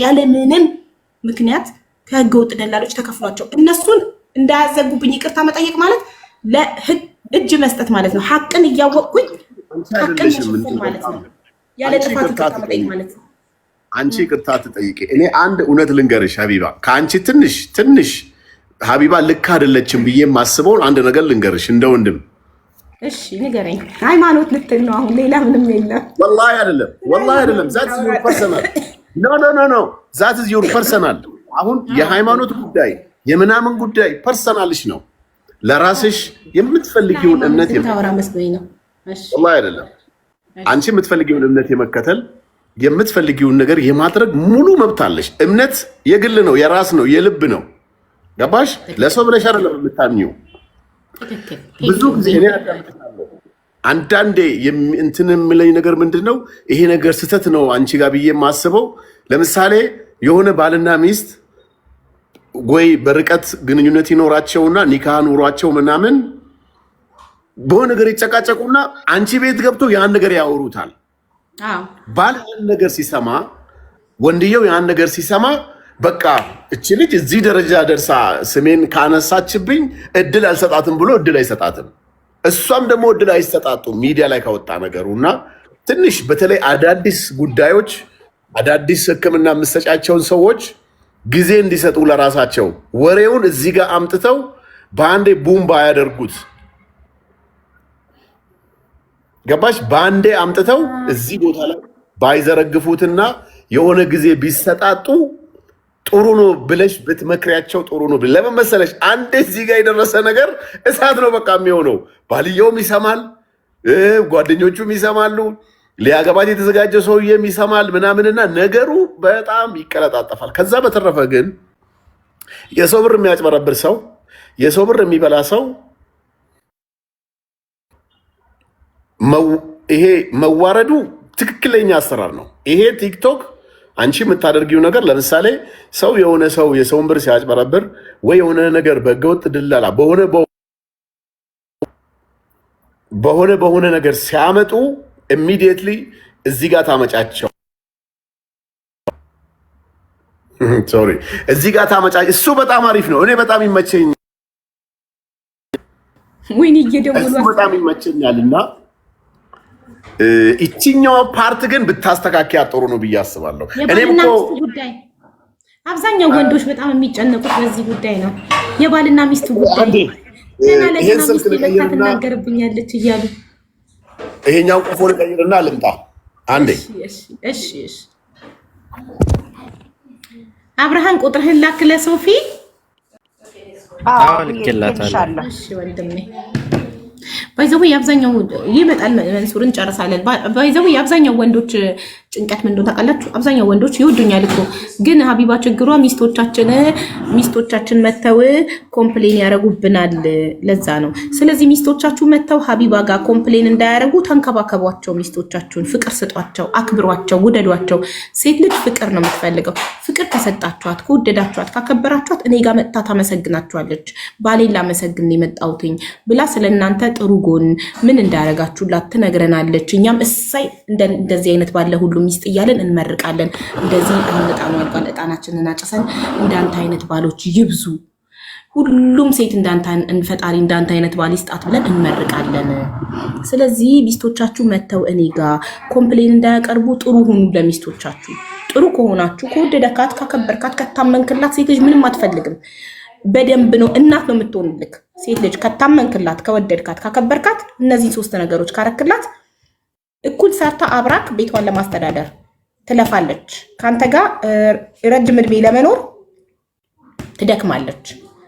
ያለ ምንም ምክንያት ከህገ ወጥ ደላሎች ተከፍሏቸው እነሱን እንዳያዘጉብኝ ይቅርታ መጠየቅ ማለት ለእጅ መስጠት ማለት ነው። ሐቅን እያወቅኩኝ ሐቅን መሸፈን ማለት ነው። ያለ ጥፋት ይቅርታ መጠየቅ ማለት ነው። አንቺ ይቅርታ ትጠይቂ። እኔ አንድ እውነት ልንገርሽ ሀቢባ፣ ከአንቺ ትንሽ ሀቢባ ልክ አይደለችም ብዬ የማስበውን አንድ ነገር ልንገርሽ እንደ ወንድም። እሺ ንገረኝ። ሃይማኖት ልትል ነው አሁን? ሌላ ምንም የለም። ወላሂ አይደለም። ዛት ዩር ፐርሰናል ኖ ዛት ኢዝ ዩር ፐርሰናል። አሁን የሃይማኖት ጉዳይ የምናምን ጉዳይ ፐርሰናልሽ ነው። ለራስሽ የምትፈልጊውን እምነት ታወራ መስሎኝ ነው። እሺ ወላሂ አይደለም። አንቺ የምትፈልጊውን እምነት የመከተል የምትፈልጊውን ነገር የማድረግ ሙሉ መብት አለሽ። እምነት የግል ነው፣ የራስ ነው፣ የልብ ነው። ገባሽ? ለሰው ብለሽ አይደለም የምታምኚው። ብዙ ጊዜ እኔ አንዳንዴ እንትን የምለኝ ነገር ምንድነው ይሄ ነገር ስህተት ነው አንቺ ጋር ብዬ የማስበው፣ ለምሳሌ የሆነ ባልና ሚስት ወይ በርቀት ግንኙነት ይኖራቸውና ኒካህ ኑሯቸው ምናምን በሆነ ነገር ይጨቃጨቁና አንቺ ቤት ገብቶ ያን ነገር ያወሩታል። ባል ያን ነገር ሲሰማ፣ ወንድየው ያን ነገር ሲሰማ በቃ እቺ ልጅ እዚህ ደረጃ ደርሳ ስሜን ካነሳችብኝ እድል አልሰጣትም ብሎ እድል አይሰጣትም። እሷም ደግሞ እድል አይሰጣጡም ሚዲያ ላይ ካወጣ ነገሩና ትንሽ በተለይ አዳዲስ ጉዳዮች አዳዲስ ሕክምና የምትሰጫቸውን ሰዎች ጊዜ እንዲሰጡ ለራሳቸው ወሬውን እዚህ ጋር አምጥተው በአንዴ ቡምባ ያደርጉት። ገባሽ? በአንዴ አምጥተው እዚህ ቦታ ላይ ባይዘረግፉትና የሆነ ጊዜ ቢሰጣጡ ጥሩ ነው ብለሽ ብትመክሪያቸው ጥሩ ነው። ለምን መሰለሽ? አንዴ እዚህ ጋር የደረሰ ነገር እሳት ነው በቃ የሚሆነው። ባልየውም ይሰማል፣ ጓደኞቹም ይሰማሉ፣ ሊያገባት የተዘጋጀው ሰውዬም ይሰማል ምናምንና ነገሩ በጣም ይቀለጣጠፋል። ከዛ በተረፈ ግን የሰው ብር የሚያጭበረብር ሰው፣ የሰው ብር የሚበላ ሰው ይሄ መዋረዱ ትክክለኛ አሰራር ነው። ይሄ ቲክቶክ አንቺ የምታደርጊው ነገር ለምሳሌ ሰው የሆነ ሰው የሰውን ብር ሲያጭበረብር ወይ የሆነ ነገር በህገወጥ ድለላ በሆነ ነገር ሲያመጡ ኢሚዲየትሊ እዚህ ጋር ታመጫቸው። ሶሪ እዚህ ጋር ታመጫቸው። እሱ በጣም አሪፍ ነው። እኔ በጣም ይመቸኝ በጣም ይመቸኛልና እቺኛው ፓርት ግን ብታስተካክያ ጥሩ ነው ብዬ አስባለሁ። እኔም እኮ አብዛኛው ወንዶች በጣም የሚጨነቁት በዚህ ጉዳይ ነው። የባልና ሚስት ጉዳይ ይሄን ስልክ ልቀይርብኛለች እያሉ ይሄኛው ቆፎ ልቀይርና ልምጣ አንዴ። እሺ አብርሃም ቁጥርህን ላክ ለሶፊ። ልክላታለሁ። እሺ ወንድሜ ባይዘው የአብዛኛው ይመጣል። መንሱርን ጨርሳለን። ባይዘው የአብዛኛው ወንዶች ጭንቀት ምን እንደሆነ ታውቃላችሁ? አብዛኛው ወንዶች ይወዱኛል እኮ ግን ሀቢባ ችግሯ ሚስቶቻችን መተው ኮምፕሌን ያደርጉብናል። ለዛ ነው። ስለዚህ ሚስቶቻችሁ መተው ሀቢባ ጋር ኮምፕሌን እንዳያደርጉ ተንከባከቧቸው። ሚስቶቻችሁን ፍቅር ስጧቸው፣ አክብሯቸው፣ ውደዷቸው። ሴት ልጅ ፍቅር ነው የምትፈልገው። ፍቅር ከሰጣችኋት፣ ከወደዳችኋት፣ ካከበራችኋት እኔ ጋር መጥታ ታመሰግናችኋለች። ባሌን ላመሰግን የመጣሁትኝ ብላ ስለእናንተ ጥሩ ጎን ምን እንዳረጋችሁላት ትነግረናለች። እኛም እሳይ እንደዚህ አይነት ባለ ሁሉ ሚስት እያለን እንመርቃለን። እንደዚህ እጣኑ አልቋል፣ እጣናችንን አጨሰን። እንዳንተ አይነት ባሎች ይብዙ፣ ሁሉም ሴት ፈጣሪ እንዳንተ አይነት ባል ይስጣት ብለን እንመርቃለን። ስለዚህ ሚስቶቻችሁ መተው እኔ ጋር ኮምፕሌን እንዳያቀርቡ ጥሩ ሁኑ ለሚስቶቻችሁ። ጥሩ ከሆናችሁ ከወደደካት፣ ካከበርካት፣ ከታመንክላት ሴት ልጅ ምንም አትፈልግም። በደንብ ነው እናት ነው የምትሆንልክ ሴት ልጅ። ከታመንክላት፣ ከወደድካት፣ ካከበርካት እነዚህ ሶስት ነገሮች ካረክላት እኩል ሰርታ አብራክ ቤቷን ለማስተዳደር ትለፋለች። ካንተ ጋር ረጅም ዕድሜ ለመኖር ትደክማለች።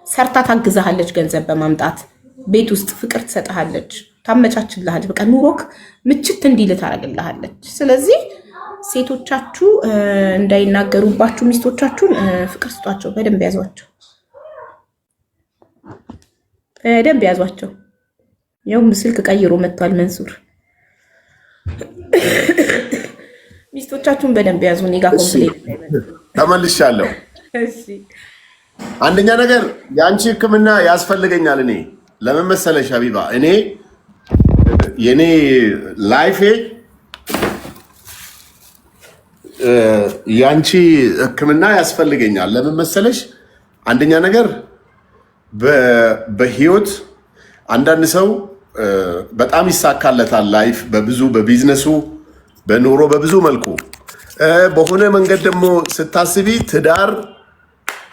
ሰርታ ታግዛሃለች፣ ገንዘብ በማምጣት ቤት ውስጥ ፍቅር ትሰጥሃለች፣ ታመቻችልሃለች። በቃ ኑሮክ ምችት እንዲል ታረግልሃለች። ስለዚህ ሴቶቻችሁ እንዳይናገሩባችሁ ሚስቶቻችሁን ፍቅር ስጧቸው። በደንብ ያዟቸው፣ በደንብ ያዟቸው። ያው ስልክ ቀይሮ መጥቷል መንሱር። ሚስቶቻችሁን በደንብ ያዙ። እኔ ጋር ኮምፕሌት ተመልሻለሁ። እሺ አንደኛ ነገር የአንቺ ሕክምና ያስፈልገኛል። እኔ ለምን መሰለሽ ሀቢባ፣ እኔ የኔ ላይፌ ያንቺ ሕክምና ያስፈልገኛል። ለምን መሰለሽ? አንደኛ ነገር በህይወት አንዳንድ ሰው በጣም ይሳካለታል ላይፍ በብዙ በቢዝነሱ በኑሮ በብዙ መልኩ በሆነ መንገድ ደግሞ ስታስቢ ትዳር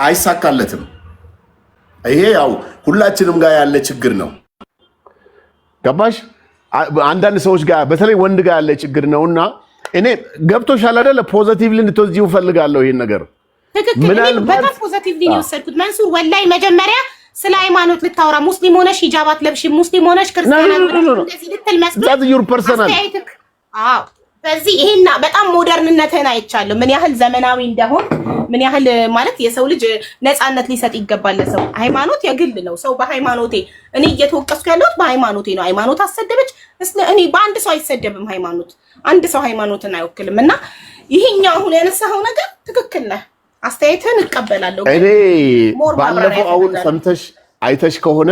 አይሳካለትም። ይሄ ያው ሁላችንም ጋር ያለ ችግር ነው። ገባሽ? አንዳንድ ሰዎች ጋር በተለይ ወንድ ጋር ያለ ችግር ነውና እኔ ገብቶሻል አይደለ? ፖዚቲቭሊ እንድትወዚው ፈልጋለሁ ይሄን ነገር። ምናልባት በጣም ፖዚቲቭሊ ነው የወሰድኩት መንሱር። ወላይ መጀመሪያ ስለ ሃይማኖት ልታወራ ሙስሊም ሆነሽ ሂጃብ አትለብሺ፣ ሙስሊም ሆነሽ ክርስቲያን እንደዚህ ልትል መስሎኝ። አዎ በዚህ ይሄና በጣም ሞደርንነትን አይቻለሁ። ምን ያህል ዘመናዊ እንደሆን ምን ያህል ማለት የሰው ልጅ ነፃነት ሊሰጥ ይገባል ለሰው። ሃይማኖት የግል ነው። ሰው በሃይማኖቴ እኔ እየተወቀስኩ ያለሁት በሃይማኖቴ ነው። ሃይማኖት አሰደበች እኔ በአንድ ሰው አይሰደብም። ሃይማኖት አንድ ሰው ሃይማኖትን አይወክልም። እና ይሄኛው አሁን ያነሳኸው ነገር ትክክል ነህ። አስተያየትን እቀበላለሁ። እኔ ባለፈው አሁን ሰምተሽ አይተሽ ከሆነ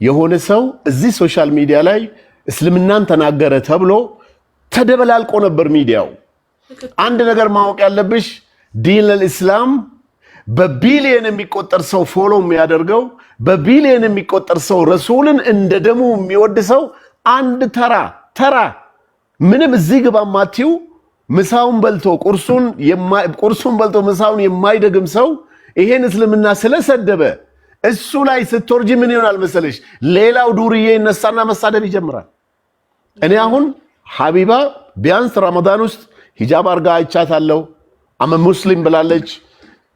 የሆነ ሰው እዚህ ሶሻል ሚዲያ ላይ እስልምናን ተናገረ ተብሎ ተደበላልቆ ነበር ሚዲያው። አንድ ነገር ማወቅ ያለብሽ ዲን አልእስላም በቢሊየን የሚቆጠር ሰው ፎሎ የሚያደርገው በቢሊየን የሚቆጠር ሰው ረሱልን እንደ ደሙ የሚወድ ሰው አንድ ተራ ምንም እዚህ ግባ ማቲው ምሳውን በልቶ ቁርሱን በልቶ ምሳውን የማይደግም ሰው ይሄን እስልምና ስለሰደበ እሱ ላይ ስትወርጂ ምን ይሆናል መሰለሽ? ሌላው ዱርዬ ይነሳና መሳደብ ይጀምራል። እኔ አሁን ሀቢባ ቢያንስ ረመዳን ውስጥ ሂጃብ አርጋ አይቻታለሁ። አመ ሙስሊም ብላለች።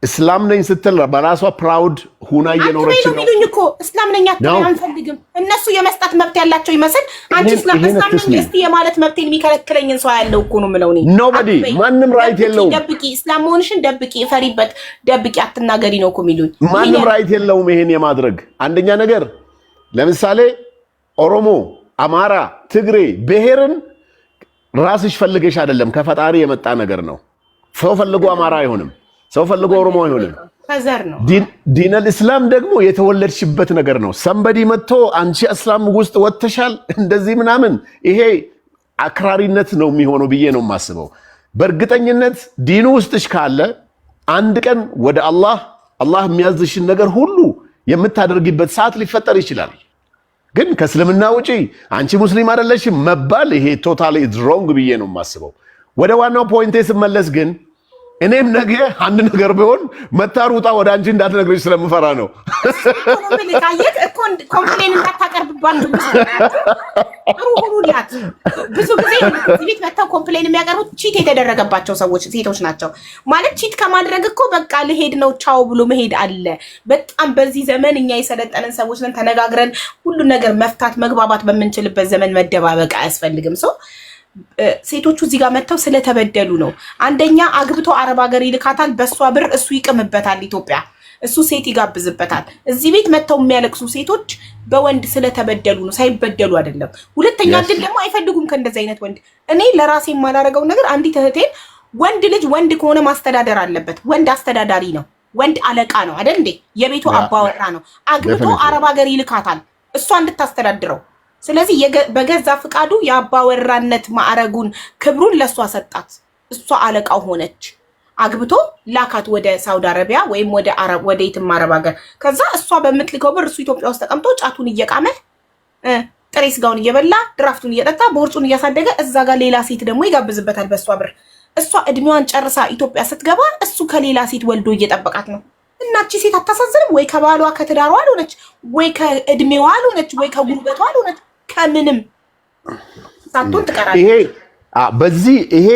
እስላም ነኝ ስትል በራሷ ፕራውድ ሁና እየኖረች ነው። ሚሉኝ እኮ እስላም ነኝ አንፈልግም። እነሱ የመስጣት መብት ያላቸው ይመስል አንቺ እስላም ነኝ እስቲ የማለት መብቴን የሚከለክለኝን ሰው ያለው እኮ ነው የምለው። ኖባዲ ማንም ራይት የለውም። ደብቂ እስላም መሆንሽን ደብቂ፣ ፈሪበት፣ ደብቂ፣ አትናገሪ ነው እኮ የሚሉኝ። ማንም ራይት የለውም ይሄን የማድረግ። አንደኛ ነገር ለምሳሌ ኦሮሞ፣ አማራ፣ ትግሬ ብሔርን ራስሽ ፈልገሽ አይደለም ከፈጣሪ የመጣ ነገር ነው። ሰው ፈልጎ አማራ አይሆንም። ሰው ፈልጎ ኦሮሞ አይሆንም። ፈዘር ነው። ዲን አልእስላም ደግሞ የተወለድሽበት ነገር ነው። ሰንበዲ መጥቶ አንቺ እስላም ውስጥ ወጥተሻል እንደዚህ ምናምን ይሄ አክራሪነት ነው የሚሆነው ብዬ ነው የማስበው። በእርግጠኝነት ዲኑ ውስጥሽ ካለ አንድ ቀን ወደ አላህ የሚያዝሽን ነገር ሁሉ የምታደርጊበት ሰዓት ሊፈጠር ይችላል። ግን ከእስልምና ውጪ አንቺ ሙስሊም አይደለሽም መባል ይሄ ቶታሊ ሮንግ ብዬ ነው የማስበው። ወደ ዋናው ፖይንቴ ስመለስ ግን እኔም ነገ አንድ ነገር ቢሆን መታሩጣ ወደ አንቺ እንዳትነግረሽ ስለምፈራ ነው። ኮምፕሌን እንዳታቀርብባን ብዙ ጊዜ ቤት መጥተው ኮምፕሌን የሚያቀርቡት ቺት የተደረገባቸው ሴቶች ናቸው። ማለት ቺት ከማድረግ እኮ በቃ ልሄድ ነው ቻው ብሎ መሄድ አለ። በጣም በዚህ ዘመን እኛ የሰለጠንን ሰዎች ነን። ተነጋግረን ሁሉን ነገር መፍታት መግባባት በምንችልበት ዘመን መደባበቅ አያስፈልግም። ሰው ሴቶቹ እዚህ ጋር መጥተው ስለተበደሉ ነው። አንደኛ አግብቶ አረብ ሀገር ይልካታል፣ በሷ ብር እሱ ይቅምበታል። ኢትዮጵያ እሱ ሴት ይጋብዝበታል። እዚህ ቤት መጥተው የሚያለቅሱ ሴቶች በወንድ ስለተበደሉ ነው፣ ሳይበደሉ አይደለም። ሁለተኛ ግን ደግሞ አይፈልጉም ከእንደዚህ አይነት ወንድ። እኔ ለራሴ የማላረገው ነገር አንዲት እህቴን ወንድ ልጅ ወንድ ከሆነ ማስተዳደር አለበት። ወንድ አስተዳዳሪ ነው፣ ወንድ አለቃ ነው አይደል እንዴ? የቤቱ አባወራ ነው። አግብቶ አረብ ሀገር ይልካታል እሷ እንድታስተዳድረው። ስለዚህ በገዛ ፍቃዱ የአባወራነት ማዕረጉን ክብሩን ለሷ ሰጣት። እሷ አለቃው ሆነች። አግብቶ ላካት ወደ ሳውዲ አረቢያ ወይም ወደ የትም አረብ ሀገር። ከዛ እሷ በምትልከው ብር እሱ ኢትዮጵያ ውስጥ ተቀምጦ ጫቱን እየቃመ ጥሬ ስጋውን እየበላ ድራፍቱን እየጠጣ ቦርጩን እያሳደገ እዛ ጋር ሌላ ሴት ደግሞ ይጋብዝበታል በሷ ብር። እሷ እድሜዋን ጨርሳ ኢትዮጵያ ስትገባ እሱ ከሌላ ሴት ወልዶ እየጠበቃት ነው። እናቺ ሴት አታሳዝንም ወይ? ከባሏ ከትዳሯ አልሆነች ወይ ከእድሜዋ አልሆነች ወይ ከጉልበቷ አልሆነች ከምንም ሳትሆን ትቀራለች።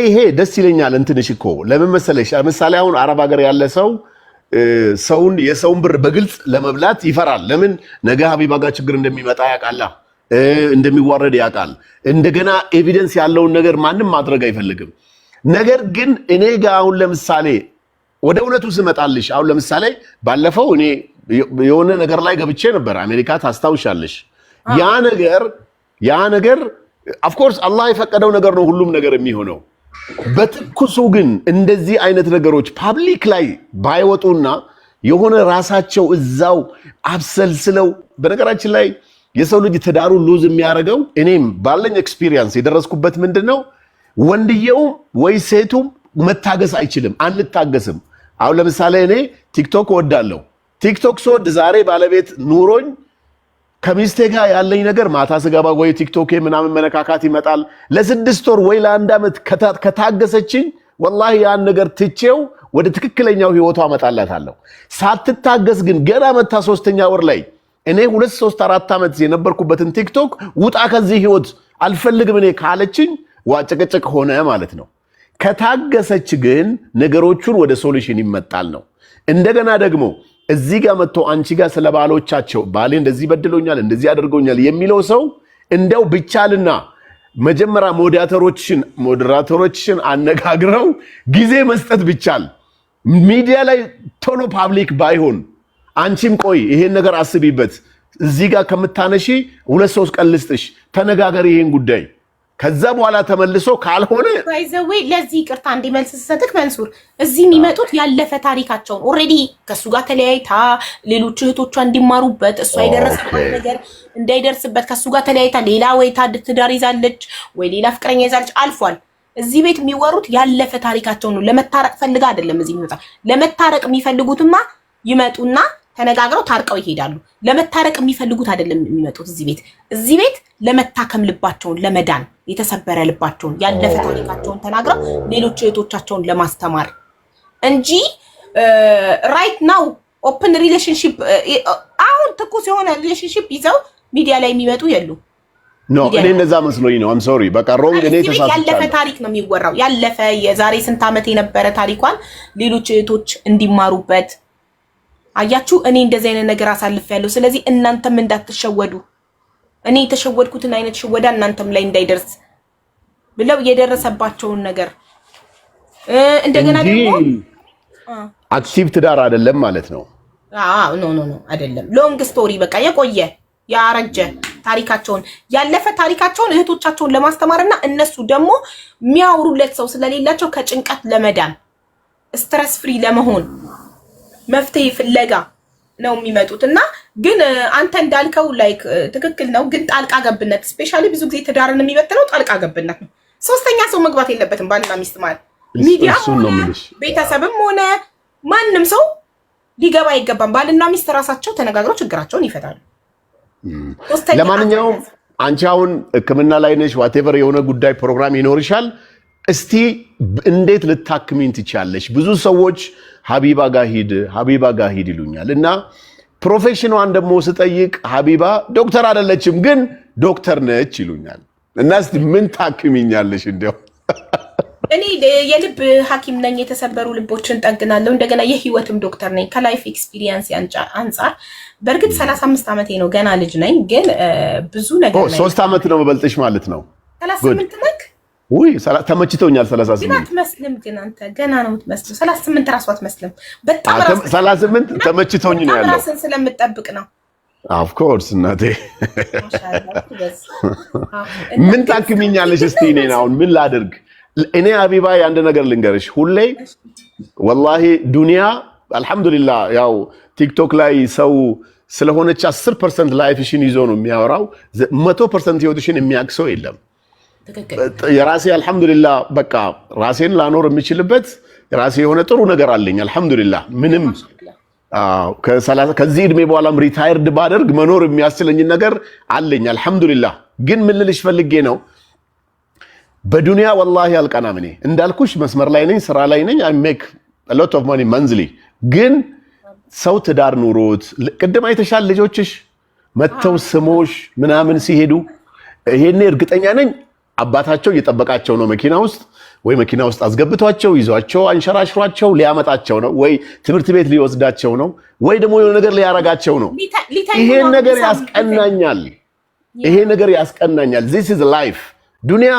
ይሄ ደስ ይለኛል። እንትንሽ እኮ ለምን መሰለሽ? ለምሳሌ አሁን አረብ ሀገር ያለ ሰው የሰውን ብር በግልጽ ለመብላት ይፈራል። ለምን? ነገ ሀቢባ ጋር ችግር እንደሚመጣ ያውቃል፣ እንደሚዋረድ ያውቃል። እንደገና ኤቪደንስ ያለውን ነገር ማንም ማድረግ አይፈልግም። ነገር ግን እኔ ጋር አሁን ለምሳሌ ወደ እውነቱ ስመጣልሽ፣ አሁን ለምሳሌ ባለፈው እኔ የሆነ ነገር ላይ ገብቼ ነበር አሜሪካ፣ ታስታውሻለሽ? ያ ነገር ኦፍኮርስ አላህ የፈቀደው ነገር ነው ሁሉም ነገር የሚሆነው። በትኩሱ ግን እንደዚህ አይነት ነገሮች ፓብሊክ ላይ ባይወጡና የሆነ ራሳቸው እዛው አብሰልስለው። በነገራችን ላይ የሰው ልጅ ትዳሩን ሉዝ የሚያደርገው እኔም ባለኝ ኤክስፒሪየንስ የደረስኩበት ምንድነው፣ ወንድየውም ወይ ሴቱም መታገስ አይችልም። አንታገስም። አሁን ለምሳሌ እኔ ቲክቶክ እወዳለሁ። ቲክቶክ ስወድ ዛሬ ባለቤት ኑሮኝ ከሚስቴ ጋር ያለኝ ነገር ማታ ስገባ ወይ ቲክቶክ ምናምን መነካካት ይመጣል። ለ6 ወር ወይ ለ1 ዓመት ከታገሰችኝ ወላሂ ያን ነገር ትቼው ወደ ትክክለኛው ህይወቷ አመጣላታለሁ። ሳትታገስ ግን ገና መታ 3ኛ ወር ላይ እኔ 2 3 4 ዓመት የነበርኩበትን ቲክቶክ ውጣ ከዚህ ህይወት አልፈልግም እኔ ካለችኝ ዋጭቅጭቅ ሆነ ማለት ነው። ከታገሰች ግን ነገሮቹን ወደ ሶሉሽን ይመጣል ነው። እንደገና ደግሞ እዚህ ጋር መጥቶ አንቺ ጋር ስለ ባሎቻቸው ባሌ እንደዚህ በድሎኛል እንደዚህ አድርጎኛል የሚለው ሰው እንደው ብቻልና መጀመሪያ ሞዴራተሮችን አነጋግረው ጊዜ መስጠት ብቻል ሚዲያ ላይ ቶሎ ፓብሊክ ባይሆን አንቺም ቆይ ይሄን ነገር አስቢበት እዚህ ጋር ከምታነሺ 2-3 ቀን ልስጥሽ ተነጋገር ይሄን ጉዳይ ከዛ በኋላ ተመልሶ ካልሆነ ባይዘዌ ለዚህ ይቅርታ እንዲመልስ ሰጥክ መንሱር እዚህ የሚመጡት ያለፈ ታሪካቸውን ኦሬዲ ከሱ ጋር ተለያይታ ሌሎች እህቶቿ እንዲማሩበት እሱ አይደረስበት ነገር እንዳይደርስበት ከሱ ጋር ተለያይታ ሌላ ወይ ትዳር ይዛለች ወይ ሌላ ፍቅረኛ ይዛለች አልፏል። እዚህ ቤት የሚወሩት ያለፈ ታሪካቸውን ነው። ለመታረቅ ፈልጋ አይደለም እዚህ የሚመጣ ለመታረቅ የሚፈልጉትማ ይመጡና ተነጋግረው ታርቀው ይሄዳሉ። ለመታረቅ የሚፈልጉት አይደለም የሚመጡት እዚህ ቤት ለመታከም ልባቸውን ለመዳን የተሰበረ ልባቸውን ያለፈ ታሪካቸውን ተናግረው ሌሎች እህቶቻቸውን ለማስተማር እንጂ ራይት ናው ኦፕን ሪሌሽንሺፕ አሁን ትኩስ የሆነ ሪሌሽንሺፕ ይዘው ሚዲያ ላይ የሚመጡ የሉ ኖ እኔ እንደዛ መስሎኝ ነው። አም ሶሪ በቃ ሮንግ እኔ ተሳስቻለሁ። ያለፈ ታሪክ ነው የሚወራው ያለፈ የዛሬ ስንት ዓመት የነበረ ታሪኳን ሌሎች እህቶች እንዲማሩበት አያችሁ እኔ እንደዚህ አይነት ነገር አሳልፌያለሁ። ስለዚህ እናንተም እንዳትሸወዱ እኔ የተሸወድኩትን አይነት ሽወዳ እናንተም ላይ እንዳይደርስ ብለው የደረሰባቸውን ነገር እንደገና ደግሞ አክቲቭ ትዳር አይደለም ማለት ነው። ኖ አይደለም። ሎንግ ስቶሪ በቃ የቆየ ያረጀ ታሪካቸውን ያለፈ ታሪካቸውን እህቶቻቸውን ለማስተማርና እነሱ ደግሞ የሚያወሩለት ሰው ስለሌላቸው ከጭንቀት ለመዳን ስትረስ ፍሪ ለመሆን መፍትሄ ፍለጋ ነው የሚመጡትና ግን አንተ እንዳልከው ላይክ ትክክል ነው። ግን ጣልቃ ገብነት ስፔሻሊ ብዙ ጊዜ ትዳርን የሚበትነው ጣልቃ ገብነት ነው። ሶስተኛ ሰው መግባት የለበትም ባልና ሚስት ማለት ሚዲያ ሆነ ቤተሰብም ሆነ ማንም ሰው ሊገባ አይገባም። ባልና ሚስት ራሳቸው ተነጋግረው ችግራቸውን ይፈታሉ። ለማንኛውም አንቺ አሁን ሕክምና ላይ ነሽ ዋቴቨር የሆነ ጉዳይ ፕሮግራም ይኖርሻል። እስቲ እንዴት ልታክሚኝ ትቻለሽ? ብዙ ሰዎች ሀቢባ ጋር ሂድ ይሉኛል እና ፕሮፌሽኗን ደግሞ ስጠይቅ ሀቢባ ዶክተር አይደለችም ግን ዶክተር ነች ይሉኛል። እና እስቲ ምን ታክሚኛለሽ? እንዲያው እኔ የልብ ሐኪም ነኝ። የተሰበሩ ልቦችን ጠግናለሁ። እንደገና የህይወትም ዶክተር ነኝ ከላይፍ ኤክስፒሪየንስ አንጻር። በእርግጥ 35 ዓመቴ ነው ገና ልጅ ነኝ፣ ግን ብዙ ነገር ነው። 3 ዓመት ነው መበልጥሽ ማለት ነው። 38 ነክ ውይ ተመችቶኛል። 38 ግን አትመስልም። ግን አንተ ገና ነው የምትመስለው። 38 ራሱ አትመስልም። በጣም 38 ተመችቶኝ ነው ያለው። ራስን ስለምጠብቅ ነው። ኦፍ ኮርስ እናቴ። ምን ታክሚኛለሽ? እስቲ እኔን አሁን ምን ላድርግ? እኔ ሀቢባ አንድ ነገር ልንገርሽ። ሁሌ ወላሂ ዱንያ አልহামዱሊላህ ያው ቲክቶክ ላይ ሰው ስለሆነች 10% ላይፍሽን ይዞ ነው የሚያወራው። 100% ህይወትሽን የሚያክሰው የለም። የራሴ አልহামዱሊላህ በቃ ራሴን ላኖር የሚችልበት የራሴ የሆነ ጥሩ ነገር አለኝ አልহামዱሊላህ። ምንም ከዚህ እድሜ በኋላም ሪታየርድ ባደርግ መኖር የሚያስችለኝ ነገር አለኝ አልহামዱሊላህ። ግን ምን ልልሽ ፈልጌ ነው በዱንያ ወላሂ አልቀናም። እኔ እንዳልኩሽ መስመር ላይ ነኝ፣ ስራ ላይ ነኝ። I make a lot of money monthly። ግን ሰው ትዳር ኑሮት ቅድም አይተሻል ልጆችሽ መተው ስሞሽ ምናምን ሲሄዱ ይሄኔ እርግጠኛ ነኝ አባታቸው እየጠበቃቸው ነው መኪና ውስጥ ወይ መኪና ውስጥ አስገብቷቸው ይዟቸው አንሸራሽሯቸው ሊያመጣቸው ነው ወይ ትምህርት ቤት ሊወስዳቸው ነው ወይ ደግሞ የሆነ ነገር ሊያረጋቸው ነው። ይሄን ነገር ያስቀናኛል። ይሄ ነገር ያስቀናኛል። this is life። ዱንያ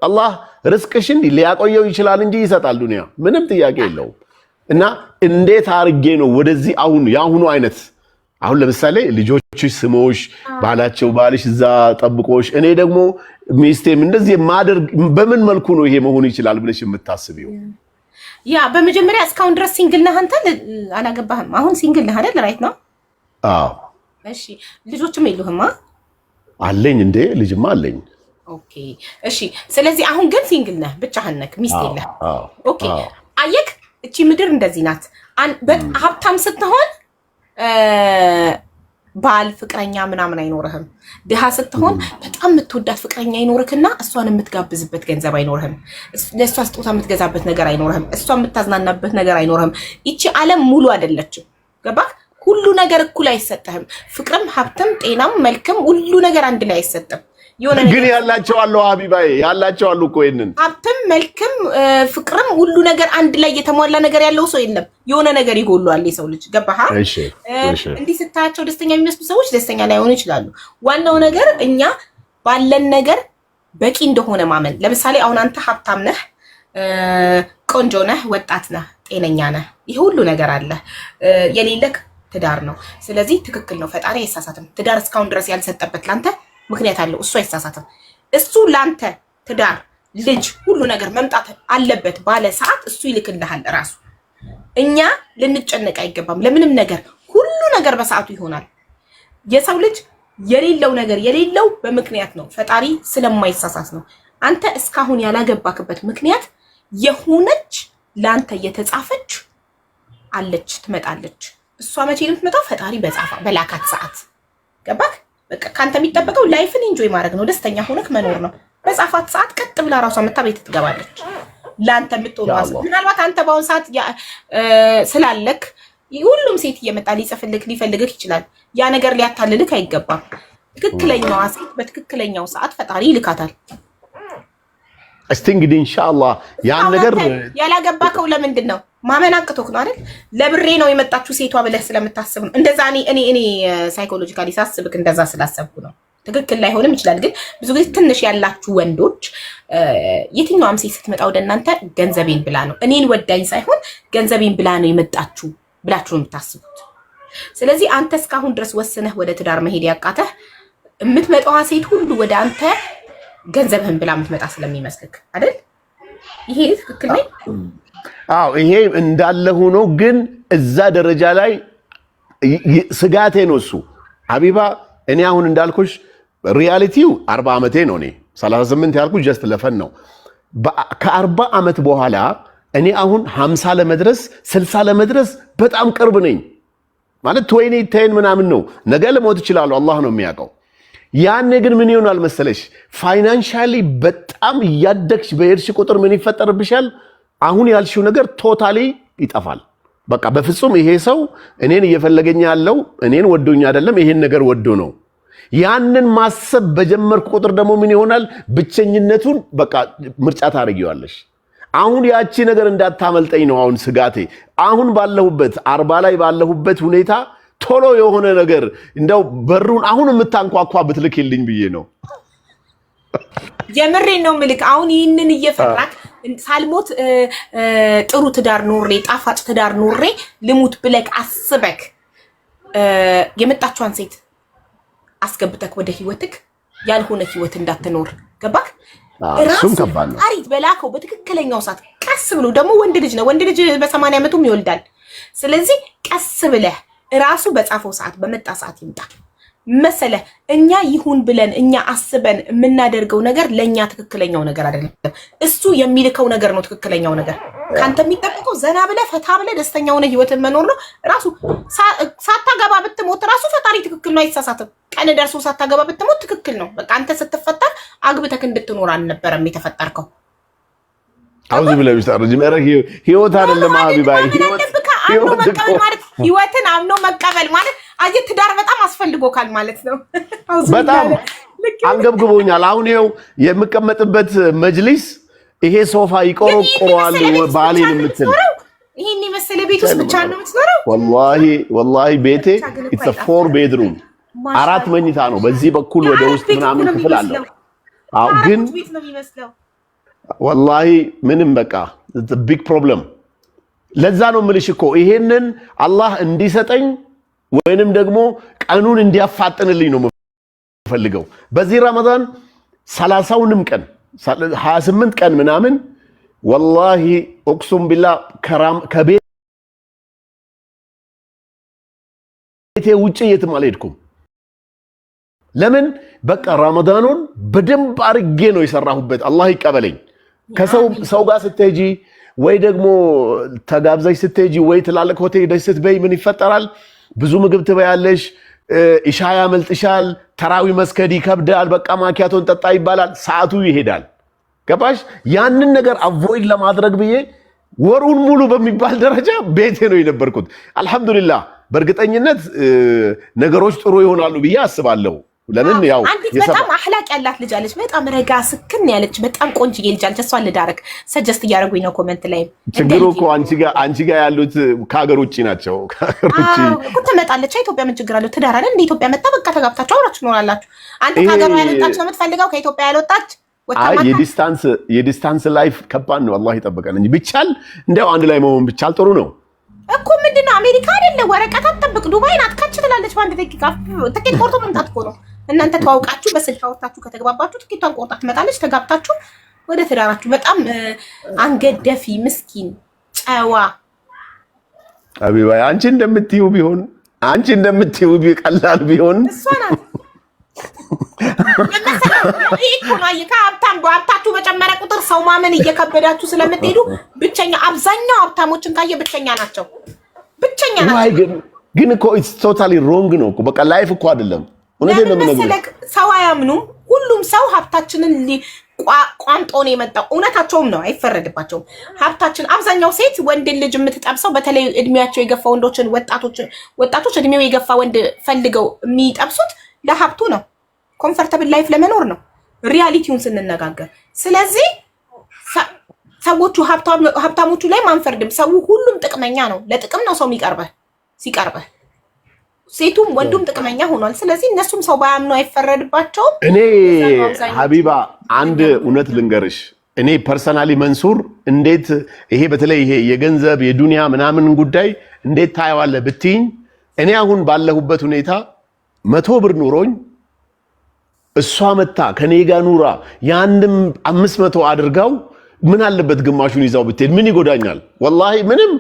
አላህ ርዝቅሽን ሊያቆየው ይችላል እንጂ ይሰጣል። ዱንያ ምንም ጥያቄ የለውም። እና እንዴት አርጌ ነው ወደዚህ አሁን ያሁኑ አይነት አሁን ለምሳሌ ልጆችሽ ስሞሽ ባላቸው ባልሽ እዛ ጠብቆሽ እኔ ደግሞ ሚስቴም እንደዚህ ማደርግ በምን መልኩ ነው ይሄ መሆን ይችላል ብለሽ የምታስቢው? ያ በመጀመሪያ እስካሁን ድረስ ሲንግል ነህ አንተ? አላገባህም? አሁን ሲንግል ነህ አይደል? ራይት ነው። አዎ። እሺ ልጆችም የሉህማ? አለኝ እንዴ ልጅማ አለኝ። ኦኬ እሺ ስለዚህ አሁን ግን ሲንግል ነህ ብቻህን ነህ ሚስት የለህ ኦኬ አየክ እቺ ምድር እንደዚህ ናት ሀብታም ስትሆን ባል ፍቅረኛ ምናምን አይኖርህም ድሃ ስትሆን በጣም የምትወዳት ፍቅረኛ አይኖርክና እሷን የምትጋብዝበት ገንዘብ አይኖርህም ለእሷ ስጦታ የምትገዛበት ነገር አይኖርህም እሷ የምታዝናናበት ነገር አይኖርህም ይቺ ዓለም ሙሉ አይደለችም ገባክ ሁሉ ነገር እኩል አይሰጥህም ፍቅርም ሀብትም ጤናም መልክም ሁሉ ነገር አንድ ላይ አይሰጥም ግን ያላቸው አለው ሀቢባዬ ያላቸው አሉ እኮ ይሄንን ሀብትም መልክም ፍቅርም ሁሉ ነገር አንድ ላይ የተሟላ ነገር ያለው ሰው የለም የሆነ ነገር ይጎሏል የሰው ልጅ ገባህ እንዲህ ስታያቸው ደስተኛ የሚመስሉ ሰዎች ደስተኛ ላይሆኑ ይችላሉ ዋናው ነገር እኛ ባለን ነገር በቂ እንደሆነ ማመን ለምሳሌ አሁን አንተ ሀብታም ነህ ቆንጆ ነህ ወጣት ነህ ጤነኛ ነህ ይሄ ሁሉ ነገር አለ የሌለክ ትዳር ነው ስለዚህ ትክክል ነው ፈጣሪ አይሳሳትም ትዳር እስካሁን ድረስ ያልሰጠበት ላንተ ምክንያት አለው እሱ አይሳሳትም እሱ ላንተ ትዳር ልጅ ሁሉ ነገር መምጣት አለበት ባለ ሰዓት እሱ ይልክልሃል ራሱ እኛ ልንጨነቅ አይገባም ለምንም ነገር ሁሉ ነገር በሰዓቱ ይሆናል የሰው ልጅ የሌለው ነገር የሌለው በምክንያት ነው ፈጣሪ ስለማይሳሳት ነው አንተ እስካሁን ያላገባክበት ምክንያት የሆነች ላንተ የተጻፈች አለች ትመጣለች እሷ መቼ ነው የምትመጣው ፈጣሪ በላካት ሰዓት ገባክ በቃ ካንተ የሚጠበቀው ላይፍን ኢንጆይ ማድረግ ነው ደስተኛ ሆነክ መኖር ነው በጻፋት ሰዓት ቀጥ ብላ ራሷ መታ ቤት ትገባለች ላንተ የምትሆነው ምናልባት አንተ ባውን ሰዓት ስላለክ ሁሉም ሴት እየመጣ ሊጽፍልክ ሊፈልግክ ይችላል ያ ነገር ሊያታልልክ አይገባም ትክክለኛው ሴት በትክክለኛው ሰዓት ፈጣሪ ይልካታል እስቲ እንግዲህ ኢንሻአላህ ያን ነገር ያላገባከው ለምንድን ነው ማመን አቅቶክ ነው አይደል ለብሬ ነው የመጣችሁ ሴቷ ብለህ ስለምታስብ ነው እንደዛ እኔ ሳይኮሎጂካሊ ሳስብክ እንደዛ ስላሰብኩ ነው ትክክል ላይሆንም ይችላል ግን ብዙ ጊዜ ትንሽ ያላችሁ ወንዶች የትኛውም ሴት ስትመጣ ወደ እናንተ ገንዘቤን ብላ ነው እኔን ወዳኝ ሳይሆን ገንዘቤን ብላ ነው የመጣችሁ ብላችሁ ነው የምታስቡት ስለዚህ አንተ እስካሁን ድረስ ወስነህ ወደ ትዳር መሄድ ያቃተህ የምትመጣዋ ሴት ሁሉ ወደ አንተ ገንዘብህን ብላ የምትመጣ ስለሚመስልክ አይደል ይሄ ትክክል ነው አዎ ይሄ እንዳለ ሆኖ ግን እዛ ደረጃ ላይ ስጋቴ ነው እሱ ሀቢባ እኔ አሁን እንዳልኩሽ ሪያሊቲው 40 ዓመቴ ነው እኔ 38 ያልኩ ጀስት ለፈን ነው ከ40 ዓመት በኋላ እኔ አሁን 50 ለመድረስ 60 ለመድረስ በጣም ቅርብ ነኝ ማለት 2010 ምናምን ነው ነገ ለሞት ይችላል አላህ ነው የሚያውቀው ያኔ ግን ምን ይሆናል መሰለሽ ፋይናንሻሊ በጣም ያደግሽ በሄድሽ ቁጥር ምን ይፈጠርብሻል አሁን ያልሽው ነገር ቶታሊ ይጠፋል በቃ በፍጹም ይሄ ሰው እኔን እየፈለገኝ ያለው እኔን ወዶኝ አይደለም ይሄን ነገር ወዶ ነው ያንን ማሰብ በጀመርኩ ቁጥር ደግሞ ምን ይሆናል ብቸኝነቱን በቃ ምርጫ ታረጊዋለሽ አሁን ያቺ ነገር እንዳታመልጠኝ ነው አሁን ስጋቴ አሁን ባለሁበት 40 ላይ ባለሁበት ሁኔታ ቶሎ የሆነ ነገር እንደው በሩን አሁን የምታንኳኳ ብትልክልኝ ብዬ ነው የምሬ ነው ምልክ አሁን ይሄንን እየፈራክ ሳልሞት ጥሩ ትዳር ኖሬ ጣፋጭ ትዳር ኖሬ ልሙት ብለክ አስበክ የመጣቿን ሴት አስገብተክ ወደ ህይወትክ ያልሆነ ህይወት እንዳትኖር ገባክ እሱም ከባድ ነው አሪት በላከው በትክክለኛው ሰዓት ቀስ ብሎ ደግሞ ወንድ ልጅ ነው ወንድ ልጅ በ80 ዓመቱም ይወልዳል ስለዚህ ቀስ ብለህ ራሱ በጻፈው ሰዓት በመጣ ሰዓት ይምጣ መሰለ እኛ ይሁን ብለን እኛ አስበን የምናደርገው ነገር ለኛ ትክክለኛው ነገር አይደለም እሱ የሚልከው ነገር ነው ትክክለኛው ነገር ካንተ የሚጠብቀው ዘና ብለህ ፈታ ብለህ ደስተኛ ሆነ ህይወትን መኖር ነው ራሱ ሳታገባ ብትሞት ራሱ ፈጣሪ ትክክል ነው አይሳሳትም ቀን ደርሶ ሳታገባ ብትሞት ትክክል ነው በቃ አንተ ስትፈጠር አግብተክ እንድትኖር አልነበረም የተፈጠርከው አውዚ ብለህ ብታረጅ መረህ ህይወት አይደለም ሀቢባይ ህይወትን አምኖ መቀበል ማለት አየ ትዳር በጣም አስፈልጎካል ማለት ነው በጣም አንገብግቦኛል አሁን ይኸው የምቀመጥበት መጅሊስ ይሄ ሶፋ ይቆረቆረዋል ባሌን የምትል ይሄን የመሰለ ቤት ውስጥ ብቻ ነው የምትኖረው ወላሂ ቤቴ it's a 4 bedroom 4 መኝታ ነው በዚህ በኩል ወደ ውስጥ ምናምን ክፍል አለው አው ግን ቤት ነው የሚመስለው ወላሂ ምንም በቃ ቢግ ፕሮብለም ለዛ ነው ምልሽ እኮ ይሄንን አላህ እንዲሰጠኝ ወይንም ደግሞ ቀኑን እንዲያፋጥንልኝ ነው የምፈልገው በዚህ ረመዳን 30ንም ቀን 28 ቀን ምናምን ወላሂ እቅሱም ቢላ ከቤቴ ውጪ የትም አልሄድኩም ለምን በቃ ረመዳኑን በደንብ አርጌ ነው የሰራሁበት። አላህ ይቀበለኝ። ከሰው ጋር ስትሄጂ ወይ ደግሞ ተጋብዘሽ ስትሄጂ ወይ ትላልቅ ሆቴል ሄደሽ ስትበይ ምን ይፈጠራል? ብዙ ምግብ ትበያለሽ፣ ኢሻ ያመልጥሻል፣ ተራዊ መስገድ ይከብዳል፣ በቃ ማኪያቶን ጠጣ ይባላል፣ ሰዓቱ ይሄዳል። ገባሽ? ያንን ነገር አቮይድ ለማድረግ ብዬ ወሩን ሙሉ በሚባል ደረጃ ቤቴ ነው የነበርኩት። አልহামዱሊላህ በእርግጠኝነት ነገሮች ጥሩ ይሆናሉ ብዬ አስባለሁ። ለምን ያው አንዲት በጣም አህላቅ ያላት ልጅ አለች፣ በጣም ረጋ ስክን ያለች በጣም ቆንጆዬ ልጅ አለች። እሷን ልዳረክ ሰጀስት እያደረጉኝ ነው ኮሜንት ላይ። ችግሩ እኮ አንቺ ጋር ያሉት ከሀገር ውጪ ናቸው። ከሀገር ውጪ እኮ ትመጣለች። ኢትዮጵያ ምን ችግር አለው? ትዳር አይደል እንደ ኢትዮጵያ መጣ በቃ ተጋብታችሁ አብራችሁ ትኖራላችሁ። አንተ ከሀገር ያልወጣች ነው የምትፈልገው? ከኢትዮጵያ ያልወጣች የዲስታንስ ላይፍ ከባድ ነው። አላህ ይጠብቀን እንጂ ቢቻል እንደው አንድ ላይ መሆን ቢቻል ጥሩ ነው እኮ። ምንድነው አሜሪካ አይደለ ወረቀት አትጠብቅ፣ ዱባይ ናት። ካች ትላለች በአንድ ደቂቃ ትኬት ቆርጦ መምጣት እኮ ነው። እናንተ ተዋውቃችሁ በስልክ አውርታችሁ ከተግባባችሁ ትኬቷን ቆርጣ ትመጣለች። ተጋብታችሁ ወደ ትዳራችሁ። በጣም አንገደፊ ምስኪን ጨዋ አቢባ አንቺ እንደምትይው ቢቀላል ቢሆን እሷ ናት። ሀብታችሁ በጨመረ ቁጥር ሰው ማመን እየከበዳችሁ ስለምትሄዱ ብቸኛ አብዛኛው ሀብታሞችን ካየ ብቸኛ ናቸው። ግን እኮ ኢትስ ቶታሊ ሮንግ ነው እኮ በቃ ላይፍ እኮ አይደለም። እውነቴን ነው የምነግርህ። ሰው አያምኑም። ሁሉም ሰው ሀብታችንን ቋንጦ ነው የመጣው። እውነታቸውም ነው፣ አይፈረድባቸውም። ሀብታችን አብዛኛው ሴት ወንድ ልጅ የምትጠብሰው በተለይ እድሜያቸው የገፋ ወንዶችን ወጣቶች እድሜው የገፋ ወንድ ፈልገው የሚጠብሱት ለሀብቱ ነው። ኮምፈርተብል ላይፍ ለመኖር ነው፣ ሪያሊቲውን ስንነጋገር። ስለዚህ ሰዎቹ ሀብታሞቹ ላይ ማንፈርድም። ሰው ሁሉም ጥቅመኛ ነው። ለጥቅም ነው ሰው ሲቀርበህ ሴቱም ወንዱም ጥቅመኛ ሆኗል። ስለዚህ እነሱም ሰው ባያምኑ አይፈረድባቸውም። እኔ ሀቢባ አንድ እውነት ልንገርሽ። እኔ ፐርሰናሊ መንሱር እንዴት ይሄ በተለይ ይሄ የገንዘብ የዱንያ ምናምን ጉዳይ እንዴት ታየዋለህ ብትይኝ፣ እኔ አሁን ባለሁበት ሁኔታ 100 ብር ኑሮኝ እሷ መታ ከኔ ጋር ኑራ ያንንም 500 አድርጋው ምን አለበት ግማሹን ይዛው ብትሄድ ምን ይጎዳኛል? ወላሂ ምንም።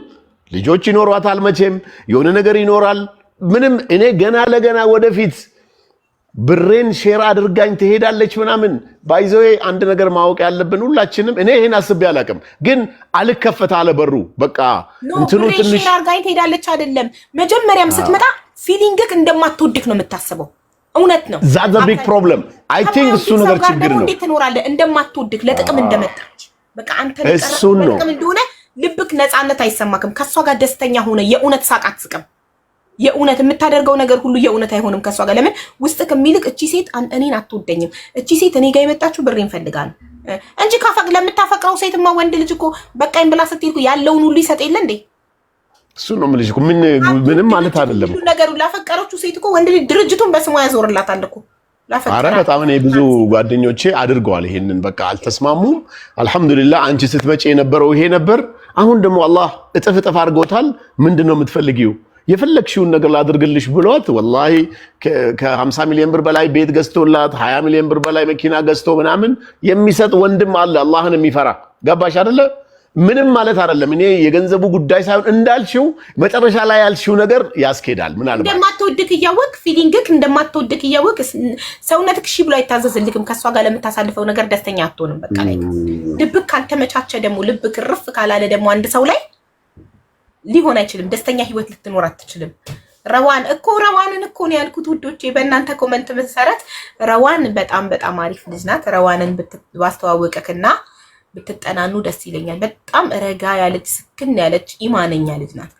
ልጆች ይኖሯታል መቼም የሆነ ነገር ይኖራል። ምንም እኔ ገና ለገና ወደፊት ብሬን ሼር አድርጋኝ ትሄዳለች ምናምን። ባይዘዌ አንድ ነገር ማወቅ ያለብን ሁላችንም፣ እኔ ይሄን አስቤ አላቅም፣ ግን አልከፈት አለ በሩ። በቃ እንትኑ ትንሽ ሼር አድርጋኝ ትሄዳለች አይደለም። መጀመሪያም ስትመጣ ፊሊንግክ እንደማትወድክ ነው የምታስበው። እውነት ነው። ዛት ቢግ ፕሮብለም አይ ቲንክ እሱ ነገር ችግር ነው። እንዴት ትኖራለህ? እንደማትወድክ ለጥቅም እንደመጣች በቃ አንተ ለጥቅም እንደሆነ ልብክ ነፃነት አይሰማክም። ከሷ ጋር ደስተኛ ሆነ የእውነት ሳቅ አትስቅም። የእውነት የምታደርገው ነገር ሁሉ የእውነት አይሆንም ከሷ ጋር። ለምን ውስጥክ የሚልቅ እቺ ሴት እኔን አትወደኝም፣ እቺ ሴት እኔ ጋር የመጣችሁ ብሬን ፈልጋ ነው እንጂ ለምታፈቅረው ሴትማ ወንድ ልጅ እኮ በቃኝ ብላ ስትሄድ ያለውን ሁሉ ይሰጥ የለ እንዴ? እሱ ነው የምልሽ እኮ ምንም ማለት አይደለም። ሁሉ ነገሩ ላፈቀረችው ሴት እኮ ወንድ ልጅ ድርጅቱን በስሟ ያዞርላታል እኮ። አረ በጣም እኔ ብዙ ጓደኞቼ አድርገዋል ይሄንን። በቃ አልተስማሙም። አልহামዱሊላህ አንቺ ስትመጪ የነበረው ይሄ ነበር። አሁን ደግሞ አላህ እጥፍ አድርጎታል። ምንድነው የምትፈልጊው? የፈለግሽውን ነገር ላድርግልሽ ብሏት ወላሂ ከ50 ሚሊዮን ብር በላይ ቤት ገዝቶላት 20 ሚሊዮን ብር በላይ መኪና ገዝቶ ምናምን የሚሰጥ ወንድም አለ፣ አላህን የሚፈራ። ገባሽ አይደለ? ምንም ማለት አይደለም። እኔ የገንዘቡ ጉዳይ ሳይሆን እንዳልሽው መጨረሻ ላይ ያልሽው ነገር ያስኬዳል። ምናልባት እንደማትወድክ እያወቅ ፊሊንግክ እንደማትወድክ እያወቅ ሰውነትክ እሺ ብሎ አይታዘዝልክም። ከሷ ጋር ለምታሳልፈው ነገር ደስተኛ አትሆንም። በቃ ላይ ልብክ ካልተመቻቸ ደግሞ ልብክ ርፍ ካላለ ደግሞ አንድ ሰው ላይ ሊሆን አይችልም። ደስተኛ ህይወት ልትኖር አትችልም። ረዋንን እኮ ነው ያልኩት ውዶቼ። በእናንተ ኮመንት መሰረት ረዋን በጣም አሪፍ ልጅ ናት። ረዋንን ባስተዋወቀክና ብትጠናኑ ደስ ይለኛል። በጣም ረጋ ያለች ስክን ያለች ኢማነኛ ልጅ ናት።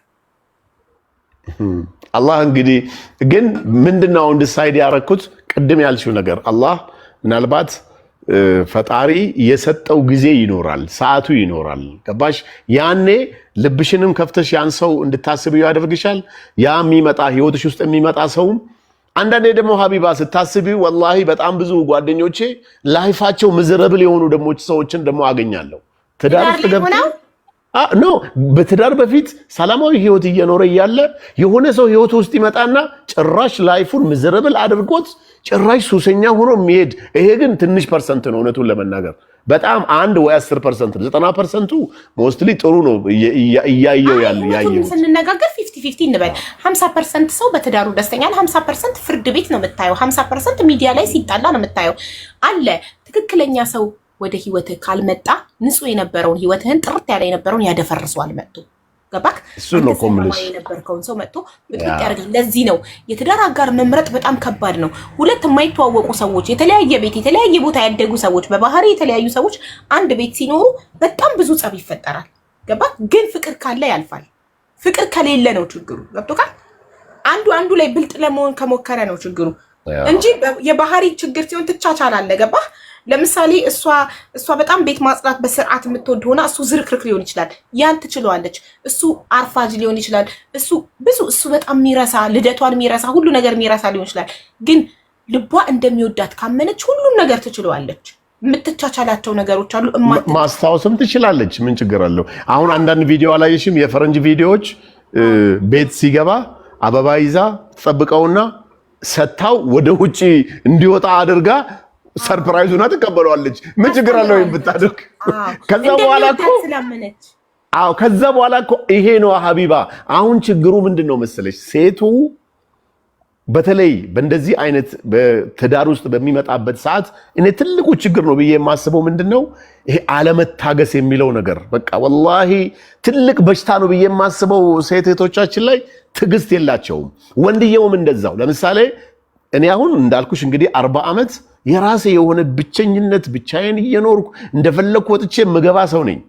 አላህ እንግዲህ ግን ምንድነው ዲሳይድ ያረኩት ቅድም ያልሽው ነገር አላህ ምናልባት ፈጣሪ የሰጠው ጊዜ ይኖራል፣ ሰዓቱ ይኖራል። ገባሽ? ያኔ ልብሽንም ከፍተሽ ያን ሰው እንድታስቢው ያደርግሻል። ያ የሚመጣ ህይወትሽ ውስጥ የሚመጣ ሰውም አንዳንዴ ደግሞ ሀቢባ ስታስቢው ወላሂ በጣም ብዙ ጓደኞቼ ላይፋቸው ምዝረብል የሆኑ ደግሞ ሰዎችን ደግሞ አገኛለሁ። ትዳር ውስጥ ገብተው ኖ በትዳር በፊት ሰላማዊ ህይወት እየኖረ እያለ የሆነ ሰው ህይወት ውስጥ ይመጣና ጭራሽ ላይፉን ምዝረብል አድርጎት ጭራሽ ሱሰኛ ሆኖ የሚሄድ ይሄ ግን ትንሽ ፐርሰንት ነው እውነቱን ለመናገር በጣም 1 ወይ 10% 90%ቱ ሞስትሊ ጥሩ ነው እያየው ያየው ስንነጋገር 50-50 እንበል 50% ሰው በትዳሩ ደስተኛ ነው 50% ፍርድ ቤት ነው የምታየው 50% ሚዲያ ላይ ሲጣላ ነው የምታየው አለ ትክክለኛ ሰው ወደ ህይወትህ ካልመጣ ንጹህ የነበረውን ህይወትህን ጥርት ያለ የነበረውን ያደፈርሰዋል መጥቶ ገባክ እሱ ነው ኮምፕሊሽ የነበርከውን ሰው መጥቶ ብጥብጥ ያደርጋል ለዚህ ነው የትዳር አጋር መምረጥ በጣም ከባድ ነው ሁለት የማይተዋወቁ ሰዎች የተለያየ ቤት የተለያየ ቦታ ያደጉ ሰዎች በባህሪ የተለያዩ ሰዎች አንድ ቤት ሲኖሩ በጣም ብዙ ጸብ ይፈጠራል ገባክ ግን ፍቅር ካለ ያልፋል ፍቅር ከሌለ ነው ችግሩ ገብቶካል አንዱ ላይ ብልጥ ለመሆን ከሞከረ ነው ችግሩ እንጂ የባህሪ ችግር ሲሆን ትቻቻላለህ ገባህ ለምሳሌ እሷ በጣም ቤት ማጽዳት በስርዓት የምትወድ ሆና እሱ ዝርክርክ ሊሆን ይችላል ያን ትችለዋለች እሱ አርፋጅ ሊሆን ይችላል እሱ በጣም የሚረሳ ልደቷን የሚረሳ ሁሉ ነገር የሚረሳ ሊሆን ይችላል ግን ልቧ እንደሚወዳት ካመነች ሁሉም ነገር ትችለዋለች የምትቻቻላቸው ነገሮች አሉ ማስታወስም ትችላለች ምን ችግር አለው አሁን አንዳንድ ቪዲዮ አላየሽም የፈረንጅ ቪዲዮዎች ቤት ሲገባ አበባ ይዛ ተጠብቀውና ሰታው ወደ ውጪ እንዲወጣ አድርጋ ሰርፕራይዙና ተቀበለዋለች ምን ችግር አለው ብታደርግ ከዛ በኋላ እኮ ይሄ ነው ሀቢባ አሁን ችግሩ ምንድነው መሰለሽ ሴቱ በተለይ በእንደዚህ አይነት በትዳር ውስጥ በሚመጣበት ሰዓት እኔ ትልቁ ችግር ነው ብዬ የማስበው ምንድነው ይሄ አለመታገስ የሚለው ነገር በቃ ወላሂ ትልቅ በሽታ ነው ብዬ የማስበው ሴት እህቶቻችን ላይ ትግስት የላቸውም ወንድየውም እንደዛው ለምሳሌ እኔ አሁን እንዳልኩሽ እንግዲህ 40 ዓመት የራሴ የሆነ ብቸኝነት ብቻዬን እየኖርኩ እንደፈለኩ ወጥቼ መገባ ሰው ነኝ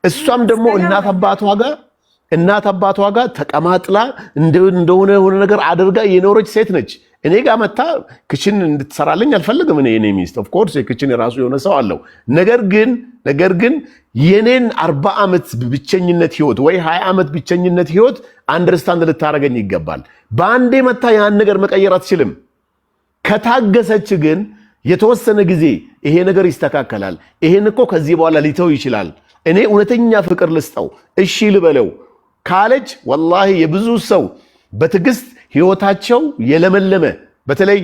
እሷም ደግሞ እናት አባቷ ጋር ተቀማጥላ እንደሆነ ነገር አድርጋ የኖረች ሴት ነች እኔ ጋር መታ ክችን እንድትሰራልኝ አልፈልግም እኔ ሚስት ኦፍ ኮርስ የክችን የራሱ የሆነ ሰው አለው ነገር ግን የኔን 40 ዓመት ብቸኝነት ህይወት ወይ 20 ዓመት ብቸኝነት ህይወት አንደርስታንድ ልታረገኝ ይገባል በአንዴ መታ ያን ነገር መቀየር አትችልም ከታገሰች ግን የተወሰነ ጊዜ ይሄ ነገር ይስተካከላል ይሄን እኮ ከዚህ በኋላ ሊተው ይችላል እኔ እውነተኛ ፍቅር ልስጠው እሺ ልበለው ካለች ወላሂ የብዙ ሰው በትግስት ህይወታቸው የለመለመ በተለይ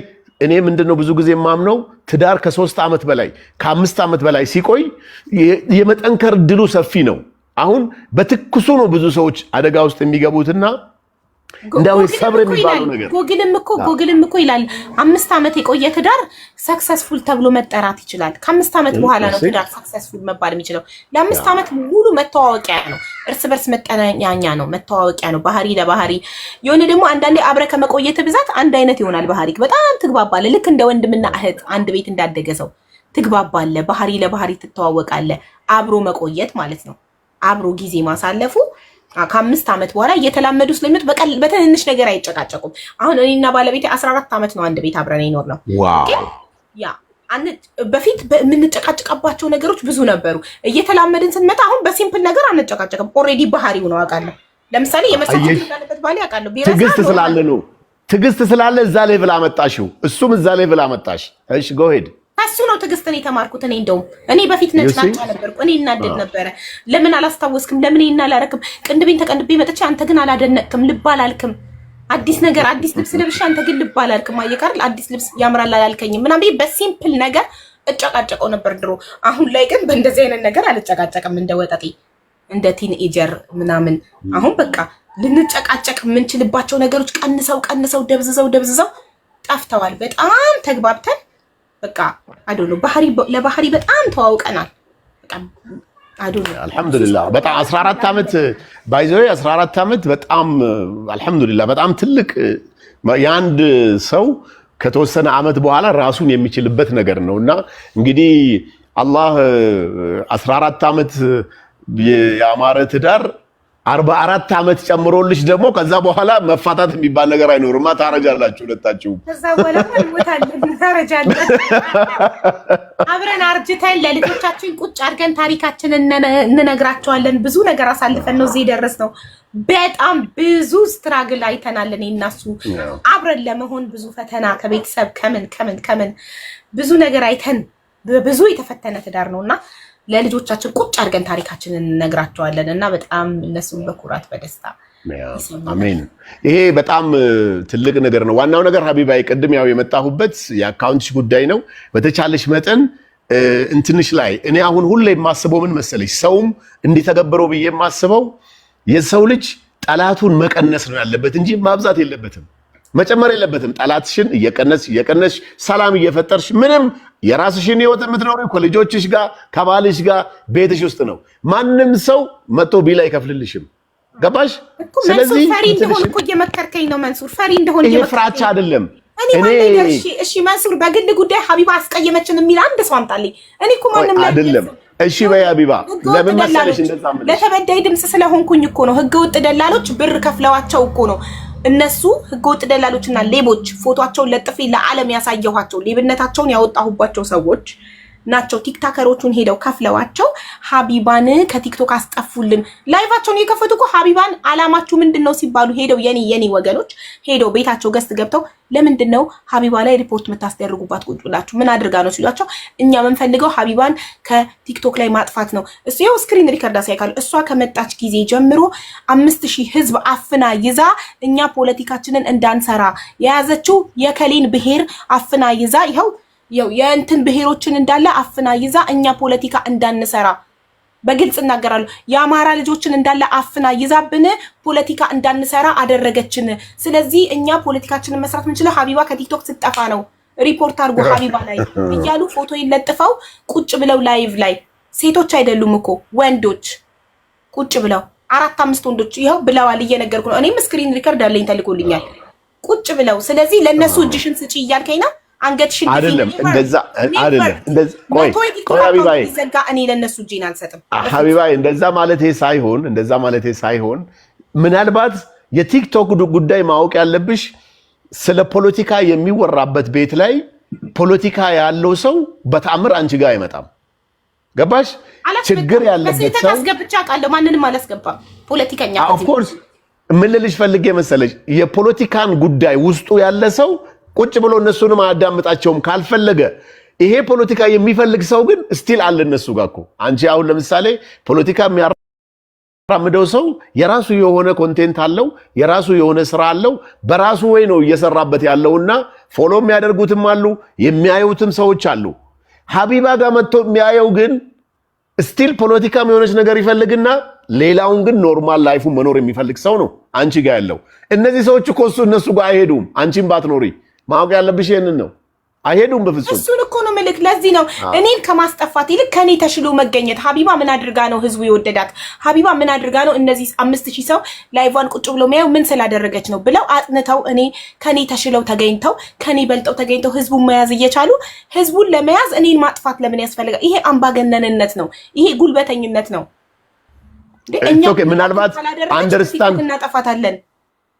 እኔ ምንድነው ብዙ ጊዜ ማምነው ትዳር ከ3 ዓመት በላይ ከ5 ዓመት በላይ ሲቆይ የመጠንከር ድሉ ሰፊ ነው አሁን በትኩሱ ነው ብዙ ሰዎች አደጋ ውስጥ የሚገቡትና እንዳው ሰብር የሚባለው ነገር ጎግልም እኮ ይላል 5 ዓመት የቆየ ትዳር ሰክሰስፉል ተብሎ መጠራት ይችላል ከ5 ዓመት በኋላ ነው ትዳር ሰክሰስፉል መባል የሚችለው ለ5 ዓመት ሙሉ መተዋወቂያ ነው እርስ በርስ መጠናኛኛ ነው መተዋወቂያ ነው ባህሪ ለባህሪ የሆነ ደግሞ አንዳንዴ አብረ ከመቆየት ብዛት አንድ አይነት ይሆናል ባህሪ በጣም ትግባባለ ልክ እንደ ወንድምና እህት አንድ ቤት እንዳደገ ሰው ትግባባለ ባህሪ ለባህሪ ትተዋወቃለ አብሮ መቆየት ማለት ነው አብሮ ጊዜ ማሳለፉ ከ5 ዓመት በኋላ እየተላመዱ ስለሚመጡ በትንንሽ ነገር አይጨቃጨቁም አሁን እኔና ባለቤቴ 14 ዓመት ነው አንድ ቤት አብረን ይኖር ነው ያ በፊት የምንጨቃጨቃባቸው ነገሮች ብዙ ነበሩ እየተላመድን ስንመጣ አሁን በሲምፕል ነገር አንጨቃጨቅም ኦሬዲ ባህሪው ነው አውቃለሁ ለምሳሌ የመሰከተ ያለበት ባሊ አውቃለሁ ትግስት ስላለ እዛ ሌቭል አመጣሽው እሱም እዛ ሌቭል አመጣሽ እሺ ጎ ሄድ እሱ ነው ትግስትን የተማርኩት እኔ እንደውም እኔ በፊት ነጭናጫ ነበርኩ እኔ እናደድ ነበረ ለምን አላስታወስክም ለምን እናላረክም ቅንድቤን ተቀንድቤ መጥቼ አንተ ግን አላደነቅክም ልብ አላልክም አዲስ ነገር አዲስ ልብስ ለብሽ አንተ ግን ልብ አላልክም አየካርል አዲስ ልብስ ያምራል አላልከኝም ምናምን በሲምፕል ነገር እጨቃጨቀው ነበር ድሮ አሁን ላይ ግን በእንደዚህ አይነት ነገር አልጨቃጨቅም እንደ ወጣጤ እንደ ቲንኤጀር ምናምን አሁን በቃ ልንጨቃጨቅ የምንችልባቸው ነገሮች ቀንሰው ደብዝዘው ጠፍተዋል በጣም ተግባብተን በቃ አዶሎ ለባህሪ በጣም ተዋውቀናል በቃ አዶሎ አልহামዱሊላህ በጣም 14 ዓመት ባይዘው 14 ዓመት በጣም አልহামዱሊላህ በጣም ትልቅ ያንድ ሰው ከተወሰነ ዓመት በኋላ ራሱን የሚችልበት ነገር ነውና እንግዲህ አላህ 14 ዓመት ያማረ ትዳር 44 ዓመት ጨምሮልሽ ደግሞ ከዛ በኋላ መፋታት የሚባል ነገር አይኖርማ ታረጃላችሁ ሁለታችሁ ከዛ በኋላ ወታለን ታረጃለን አብረን አርጅተን ለልጆቻችን ቁጭ አድርገን ታሪካችንን እንነግራቸዋለን ብዙ ነገር አሳልፈን ነው እዚህ ደረስነው በጣም ብዙ ስትራግል አይተናል እኔናሱ አብረን ለመሆን ብዙ ፈተና ከቤተሰብ ከምን ብዙ ነገር አይተን ብዙ የተፈተነ ትዳር ነውና ለልጆቻችን ቁጭ አድርገን ታሪካችንን እንነግራቸዋለን እና በጣም እነሱም በኩራት በደስታ አሜን። ይሄ በጣም ትልቅ ነገር ነው። ዋናው ነገር ሀቢባዬ ቅድም ያው የመጣሁበት የአካውንትሽ ጉዳይ ነው። በተቻለሽ መጠን እንትንሽ ላይ እኔ አሁን ሁሌ የማስበው ምን መሰለሽ፣ ሰውም እንዲተገበረው ብዬ የማስበው የሰው ልጅ ጠላቱን መቀነስ ነው ያለበት እንጂ ማብዛት የለበትም፣ መጨመር የለበትም። ጠላትሽን እየቀነስሽ ሰላም እየፈጠርሽ ምንም የራስሽን ህይወት የምትኖሪው ከልጆችሽ ጋር ከባልሽ ጋር ቤትሽ ውስጥ ነው። ማንም ሰው መጥቶ ቢላ አይከፍልልሽም። ገባሽ? ስለዚህ ፈሪ እንደሆነ እኮ እየመከርከኝ ነው መንሱር። ፈሪ እንደሆነ እየመከርከኝ ፍራቻ አይደለም። እሺ መንሱር፣ በግል ጉዳይ ሀቢባ አስቀየመችን የሚል አንድ ሰው አምጣልኝ። እኔ እኮ ማንም ላይ አይደለም። እሺ በይ ሀቢባ፣ ለምን መሰለሽ እንደዛ ማለት ለተበዳይ ድምጽ ስለሆንኩኝ እኮ ነው። ህገወጥ ደላሎች ብር ከፍለዋቸው እኮ ነው እነሱ ህገወጥ ደላሎችና ሌቦች ፎቶአቸውን ለጥፌ ለዓለም ያሳየኋቸው ሌብነታቸውን ያወጣሁባቸው ሰዎች ናቸው። ቲክታከሮቹን ሄደው ከፍለዋቸው ሀቢባን ከቲክቶክ አስጠፉልን። ላይቫቸውን የከፈቱ እኮ ሀቢባን አላማችሁ ምንድነው ሲባሉ ሄደው የኔ ወገኖች ሄደው ቤታቸው ገስት ገብተው ለምንድነው ሀቢባ ላይ ሪፖርት የምታስደርጉባት ቁጭ ብላችሁ ምን አድርጋ ነው ሲሏቸው፣ እኛ የምንፈልገው ሀቢባን ከቲክቶክ ላይ ማጥፋት ነው። እሱ ይኸው ስክሪን ሪከርድ አሳይካሉ። እሷ ከመጣች ጊዜ ጀምሮ 5000 ህዝብ አፍና ይዛ እኛ ፖለቲካችንን እንዳንሰራ የያዘችው የከሌን ብሔር አፍና ይዛ ይኸው የእንትን ብሔሮችን እንዳለ አፍና ይዛ እኛ ፖለቲካ እንዳንሰራ በግልጽ እናገራለሁ። የአማራ ልጆችን እንዳለ አፍና ይዛብን ፖለቲካ እንዳንሰራ አደረገችን። ስለዚህ እኛ ፖለቲካችንን መስራት የምንችለው ሀቢባ ከቲክቶክ ስትጠፋ ነው። ሪፖርት አድርጎ ሀቢባ ላይ እያሉ ፎቶ ይለጥፈው ቁጭ ብለው ላይቭ ላይ ሴቶች አይደሉም እኮ ወንዶች ቁጭ ብለው 4-5 ወንዶች ይኸው ብለዋል። እየነገርኩ ነው። እኔም ስክሪን ሪከርድ አለኝ ተልኮልኛል። ቁጭ ብለው ስለዚህ ለነሱ እጅሽን ስጪ እያልከኝ ነው። አንገትሽን አይደለም እንደዛ አይደለም። እንደዛ ቆይ ሀቢባዬ ይዘጋ እኔ ለነሱ እጄን አልሰጥም። ሀቢባዬ እንደዛ ማለቴ ሳይሆን ምናልባት የቲክቶክ ጉዳይ ማወቅ ያለብሽ ስለ ፖለቲካ የሚወራበት ቤት ላይ ፖለቲካ ያለው ሰው በታምር አንቺ ጋር አይመጣም። ገባሽ? ችግር ያለበት ሰው አስገብቻ ቃለሁ ማንንም አላስገባም። ፖለቲከኛ ኦፍ ኮርስ ምን ልልሽ ፈልጌ መሰለሽ የፖለቲካን ጉዳይ ውስጡ ያለ ሰው ቁጭ ብሎ እነሱንም አያዳምጣቸውም ካልፈለገ። ይሄ ፖለቲካ የሚፈልግ ሰው ግን ስቲል አለ እነሱ ጋር እኮ። አንቺ አሁን ለምሳሌ ፖለቲካ የሚያራምደው ሰው የራሱ የሆነ ኮንቴንት አለው፣ የራሱ የሆነ ስራ አለው፣ በራሱ ወይ ነው እየሰራበት ያለውና ፎሎ የሚያደርጉትም አሉ፣ የሚያዩትም ሰዎች አሉ። ሀቢባ ጋር መጥቶ የሚያየው ግን ስቲል ፖለቲካ የሆነች ነገር ይፈልግና ሌላውን ግን ኖርማል ላይፉን መኖር የሚፈልግ ሰው ነው አንቺ ጋር ያለው። እነዚህ ሰዎች እኮ እነሱ ጋር አይሄዱም። አንቺም ባትኖሪ ማወቅ ያለብሽ ይሄንን ነው። አይሄዱም በፍጹም። እሱን እኮ ነው ምልክ። ለዚህ ነው እኔን ከማስጠፋት ይልቅ ከኔ ተሽሎ መገኘት። ሀቢባ ምን አድርጋ ነው ህዝቡ የወደዳት? ሀቢባ ምን አድርጋ ነው እነዚህ 5000 ሰው ላይቫን ቁጭ ብሎ የሚያዩ ምን ስላደረገች ነው ብለው አጥንተው ከኔ ተሽለው ተገኝተው ከኔ በልጠው ተገኝተው ህዝቡን መያዝ እየቻሉ ህዝቡን ለመያዝ እኔን ማጥፋት ለምን ያስፈልጋል? ይሄ አምባገነንነት ነው። ይሄ ጉልበተኝነት ነው። ኦኬ ምናልባት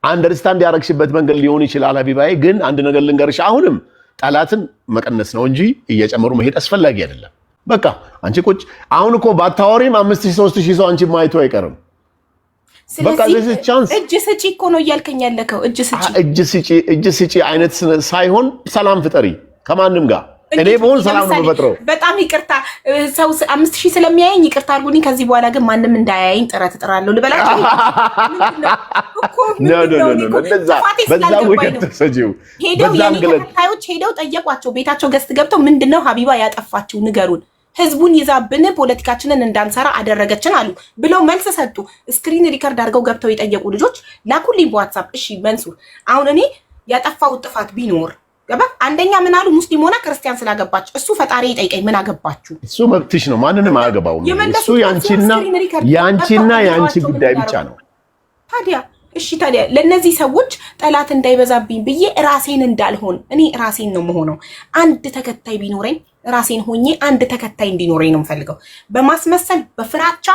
አንደርስታንድ ያደረግሽበት መንገድ ሊሆን ይችላል ሀቢባዬ። ግን አንድ ነገር ልንገርሽ፣ አሁንም ጠላትን መቀነስ ነው እንጂ እየጨመሩ መሄድ አስፈላጊ አይደለም። በቃ አንቺ ቁጭ አሁን እኮ ባታወሪም 5000-3000 ሰው አንቺ ማይቶ አይቀርም። በቃ ለዚህ ቻንስ እጅ ስጪ እኮ ነው እያልከኝ ያለከው። እጅ ስጪ አይነት ሳይሆን ሰላም ፍጠሪ ከማንም ጋር። እኔ በሆን ሰላም ነው የምፈጥረው። በጣም ይቅርታ ሰው 5000 ስለሚያየኝ ይቅርታ አድርጉኝ። ከዚህ በኋላ ግን ማንም እንዳያየኝ ጥረት እጥራለሁ ልበላችሁ። ሄደው ጠየቋቸው። ቤታቸው ገስት ገብተው ምንድነው ሀቢባ ያጠፋችው ንገሩን፣ ህዝቡን ይዛብን ፖለቲካችንን እንዳንሰራ አደረገችን አሉ ብለው መልስ ሰጡ። ስክሪን ሪከርድ አድርገው ገብተው የጠየቁ ልጆች ላኩልኝ በዋትሳፕ። እሺ መንሱር፣ አሁን እኔ ያጠፋው ጥፋት ቢኖር ገባ አንደኛ ምን አሉ? ሙስሊም ሆና ክርስቲያን ስላገባች እሱ ፈጣሪ ይጠይቀኝ ምን አገባችሁ? እሱ መብትሽ ነው፣ ማንንም አያገባውም። እሱ ያንቺና ያንቺ ጉዳይ ብቻ ነው። ታዲያ ለነዚህ ሰዎች ጠላት እንዳይበዛብኝ ብዬ ራሴን እንዳልሆን እኔ ራሴን ነው የምሆነው። አንድ ተከታይ ቢኖረኝ ራሴን ሆኜ አንድ ተከታይ እንዲኖረኝ ነው የምፈልገው። በማስመሰል በፍራቻ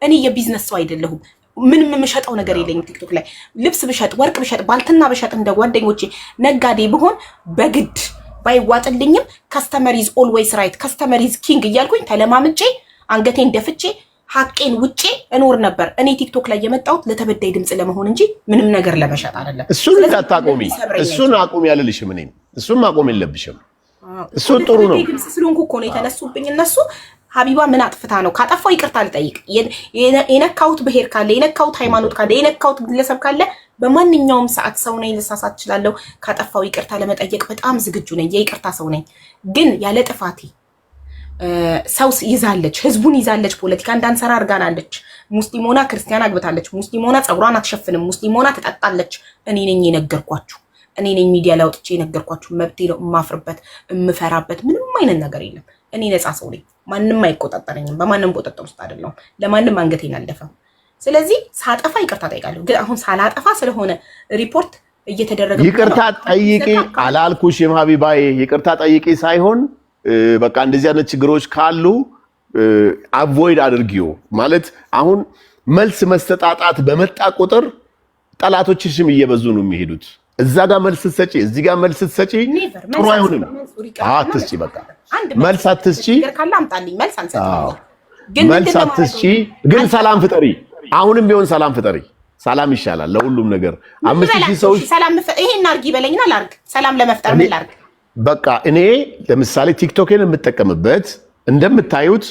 እኔ የቢዝነስ ሰው አይደለሁም። ምንም የምሸጠው ነገር የለኝም። ቲክቶክ ላይ ልብስ ብሸጥ፣ ወርቅ ብሸጥ፣ ባልትና ብሸጥ እንደ ጓደኞቼ ነጋዴ ብሆን በግድ ባይዋጥልኝም ከስተመር ኢዝ ኦልዌይስ ራይት ከስተመር ኢዝ ኪንግ እያልኩኝ ተለማምጬ አንገቴን ደፍቼ ሀቄን ውጪ እኖር ነበር። እኔ ቲክቶክ ላይ የመጣሁት ለተበዳይ ድምጽ ለመሆን እንጂ ምንም ነገር ለመሸጥ አይደለም። እሱን እንዳታቆሚ፣ እሱን አቁሚ ያልልሽም እኔም እሱን ማቆም የለብሽም። እሱ ጥሩ ነው። ድምጽ ስለሆንኩ እኮ ነው የተነሱብኝ እነሱ። ሀቢባ ምን አጥፍታ ነው? ካጠፋው ይቅርታ ልጠይቅ። የነካሁት ብሄር ካለ፣ የነካሁት ሃይማኖት ካለ፣ የነካሁት ግለሰብ ካለ በማንኛውም ሰዓት ሰው ነኝ፣ ልሳሳት እችላለሁ። ካጠፋው ይቅርታ ለመጠየቅ በጣም ዝግጁ ነኝ። የይቅርታ ሰው ነኝ። ግን ያለ ጥፋቴ ሰው ይዛለች፣ ህዝቡን ይዛለች፣ ፖለቲካ እንዳንሰራ አድርጋናለች። ሙስሊም ሆና ክርስቲያን አግብታለች። ሙስሊም ሆና ፀጉሯን አትሸፍንም። ሙስሊም ሆና ትጠጣለች። እኔ ነኝ የነገርኳችሁ። እኔ ነኝ ሚዲያ ላይ አውጥቼ የነገርኳችሁ። መብቴ ነው። የማፍርበት የምፈራበት ምንም አይነት ነገር የለም። እኔ ነፃ ሰው ነኝ። ማንም አይቆጣጠረኝም። በማንም ቁጥጥር ውስጥ አይደለሁም። ለማንም አንገቴን አልደፋም። ስለዚህ ሳጠፋ ይቅርታ ጠይቃለሁ። ግን አሁን ሳላጠፋ ስለሆነ ሪፖርት እየተደረገ ይቅርታ ጠይቂ አላልኩሽም ሀቢባዬ። ይቅርታ ጠይቂ ሳይሆን በቃ እንደዚህ አይነት ችግሮች ካሉ አቮይድ አድርጊው ማለት። አሁን መልስ መስተጣጣት በመጣ ቁጥር ጠላቶችሽም እየበዙ ነው የሚሄዱት። እዛ ጋር መልስ ሰጪ፣ እዚህ ጋር መልስ ሰጪ ጥሩ አይሆንም። አትስጪ፣ በቃ መልስ አትስጪ፣ መልስ አትስጪ። ግን ሰላም ፍጠሪ። አሁንም ቢሆን ሰላም ፍጠሪ። ሰላም ይሻላል ለሁሉም ነገር። 5000 ሰዎች ሰላም ይሄን አርጊ በለኝና ላርግ። ሰላም ለመፍጠር ምን ላርግ? በቃ እኔ ለምሳሌ ቲክቶክን የምጠቀምበት እንደምታዩት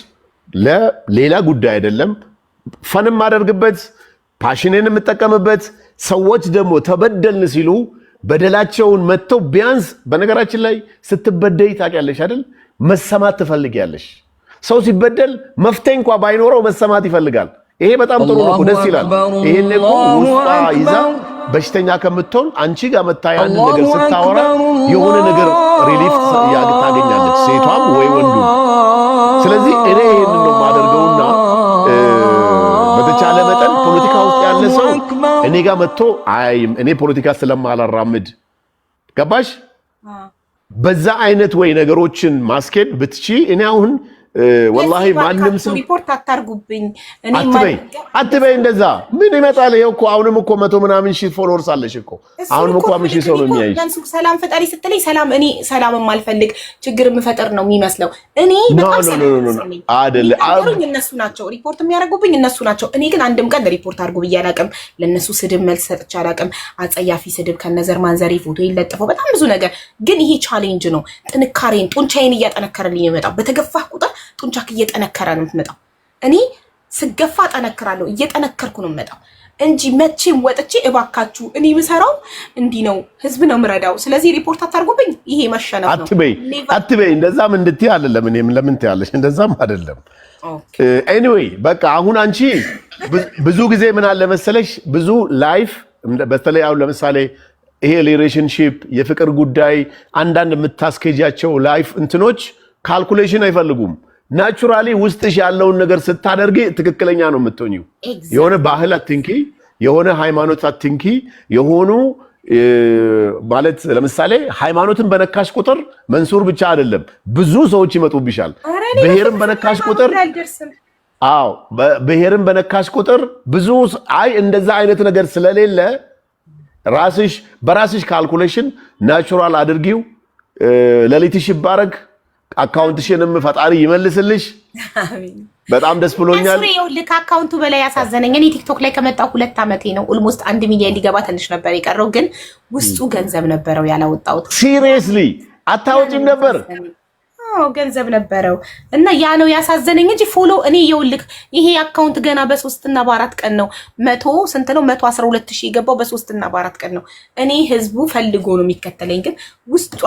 ለሌላ ጉዳይ አይደለም። ፈንም አደርግበት፣ ፓሽኔን የምጠቀምበት። ሰዎች ደግሞ ተበደልን ሲሉ በደላቸውን መተው ቢያንስ በነገራችን ላይ ስትበደይ ታውቂያለሽ አይደል? መሰማት ትፈልጊያለሽ። ሰው ሲበደል መፍትሄ እንኳን ባይኖረው መሰማት ይፈልጋል። ይሄ በጣም ጥሩ ነው፣ ደስ ይላል። ይሄን እኮ ውስጧ ይዛ በሽተኛ ከምትሆን አንቺ ጋር መታ ያንን ነገር ስታወራ የሆነ ነገር ሪሊፍ ታገኛለች፣ ሴቷም ወይ ወንዱ። ስለዚህ እኔ ይሄንን ነው የማደርገውና በተቻለ መጠን ፖለቲካ ውስጥ ያለ ሰው እኔ ጋር መጥቶ አይም እኔ ፖለቲካ ስለማላራምድ ገባሽ? በዛ አይነት ወይ ነገሮችን ማስኬድ ብትቺ እኔ አሁን ወላሂ ማንም ሰው ሪፖርት አታርጉብኝ። እኔ አትበይ እንደዛ። ምን ይመጣል? ይሄው እኮ አሁንም እኮ 100 ምናምን ሺህ ፎሎወርስ አለሽ እኮ። አሁንም እኮ 5000 ሰው ነው የሚያይሽ። ሰላም ፍጠሪ ስትለኝ ሰላም እኔ ሰላም የማልፈልግ ችግር የምፈጥር ነው የሚመስለው። እኔ በጣም ሰላም አይደል አሩኝ። እነሱ ናቸው ሪፖርት የሚያደርጉብኝ፣ እነሱ ናቸው። እኔ ግን አንድም ቀን ሪፖርት አድርጉ ብዬ አላውቅም። ለነሱ ስድብ መልስ ሰጥቼ አላውቅም። አጸያፊ ስድብ ከነዘር ማንዘሬ ፎቶ ይለጥፈው በጣም ብዙ ነገር። ግን ይሄ ቻሌንጅ ነው። ጥንካሬን ጡንቻዬን እያጠነከረልኝ የመጣው በተገፋህ ቁጥር ጡንቻክ እየጠነከረ ነው የምትመጣው። እኔ ስገፋ ጠነክራለሁ፣ እየጠነከርኩ ነው የምመጣው እንጂ መቼም ወጥቼ እባካችሁ እኔ ምሰራው እንዲህ ነው፣ ህዝብ ነው ምረዳው፣ ስለዚህ ሪፖርት አታርጉብኝ። ይሄ መሸነፍ ነው። አትበይ እንደዛም እንድትይ አይደለም። እኔም ለምን ትያለሽ? እንደዛም አይደለም። ኤኒዌይ በቃ አሁን አንቺ ብዙ ጊዜ ምን አለ መሰለሽ ብዙ ላይፍ በተለይ አሁን ለምሳሌ ይሄ ሪሌሽንሺፕ የፍቅር ጉዳይ አንዳንድ የምታስኬጃቸው ላይፍ እንትኖች ካልኩሌሽን አይፈልጉም። ናቹራሊ ውስጥሽ ያለውን ነገር ስታደርጊ ትክክለኛ ነው የምትሆኚው። የሆነ ባህል አትንኪ፣ የሆነ ሃይማኖት አትንኪ። የሆኑ ማለት ለምሳሌ ሃይማኖትን በነካሽ ቁጥር መንሱር ብቻ አይደለም ብዙ ሰዎች ይመጡብሻል። ብሔርን በነካሽ ቁጥር አዎ ብሔርን በነካሽ ቁጥር ብዙ አይ እንደዛ አይነት ነገር ስለሌለ ራስሽ በራስሽ ካልኩሌሽን ናቹራል አድርጊው። ለሊትሽ ይባረክ። አካውንትሽንም ፈጣሪ ይመልስልሽ። አሜን። በጣም ደስ ብሎኛል። ልክ አካውንቱ በላይ ያሳዘነኝ እኔ ቲክቶክ ላይ ከመጣሁ 2 ዓመቴ ነው። ኦልሞስት 1 ሚሊዮን ሊገባ ትንሽ ነበር የቀረው፣ ግን ውስጡ ገንዘብ ነበረው ያላወጣሁት። ሲሪየስሊ አታወጪም ነበር? ገንዘብ ነበረው እና ያ ነው ያሳዘነኝ እንጂ ፎሎ እኔ የውልክ ይሄ አካውንት ገና በ3 እና በ4 ቀን ነው 100 ስንት ነው 112,000 የገባው በ3 እና በ4 ቀን ነው። እኔ ህዝቡ ፈልጎ ነው የሚከተለኝ፣ ግን ውስጧ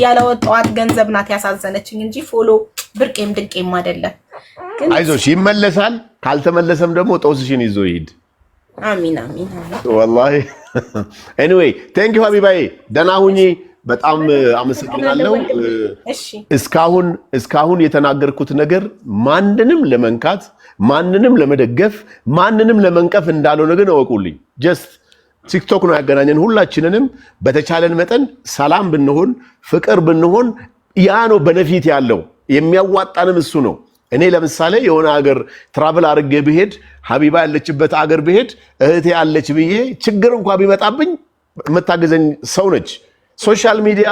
ያላወጣዋት ገንዘብ ናት ያሳዘነችኝ እንጂ ፎሎ ብርቄም ድንቄም አይደለም። ግን አይዞሽ ይመለሳል። ካልተመለሰም ደግሞ ጦስሽን ይዞ ይሄድ። አሚን አሚን ወላሂ። ኤኒዌይ ቴንክ ዩ ሀቢባዬ፣ ደህና ሁኚ። በጣም አመሰግናለሁ። እስካሁን የተናገርኩት ነገር ማንንም ለመንካት ማንንም ለመደገፍ ማንንም ለመንቀፍ እንዳልሆነ ግን እወቁልኝ። ጀስት ቲክቶክ ነው ያገናኘን ሁላችንንም። በተቻለን መጠን ሰላም ብንሆን ፍቅር ብንሆን ያ ነው በነፊት ያለው የሚያዋጣንም እሱ ነው። እኔ ለምሳሌ የሆነ ሀገር ትራቭል አድርጌ ብሄድ ሀቢባ ያለችበት ሀገር ብሄድ እህቴ ያለች ብዬ ችግር እንኳን ቢመጣብኝ የምታገዘኝ ሰው ነች። ሶሻል ሚዲያ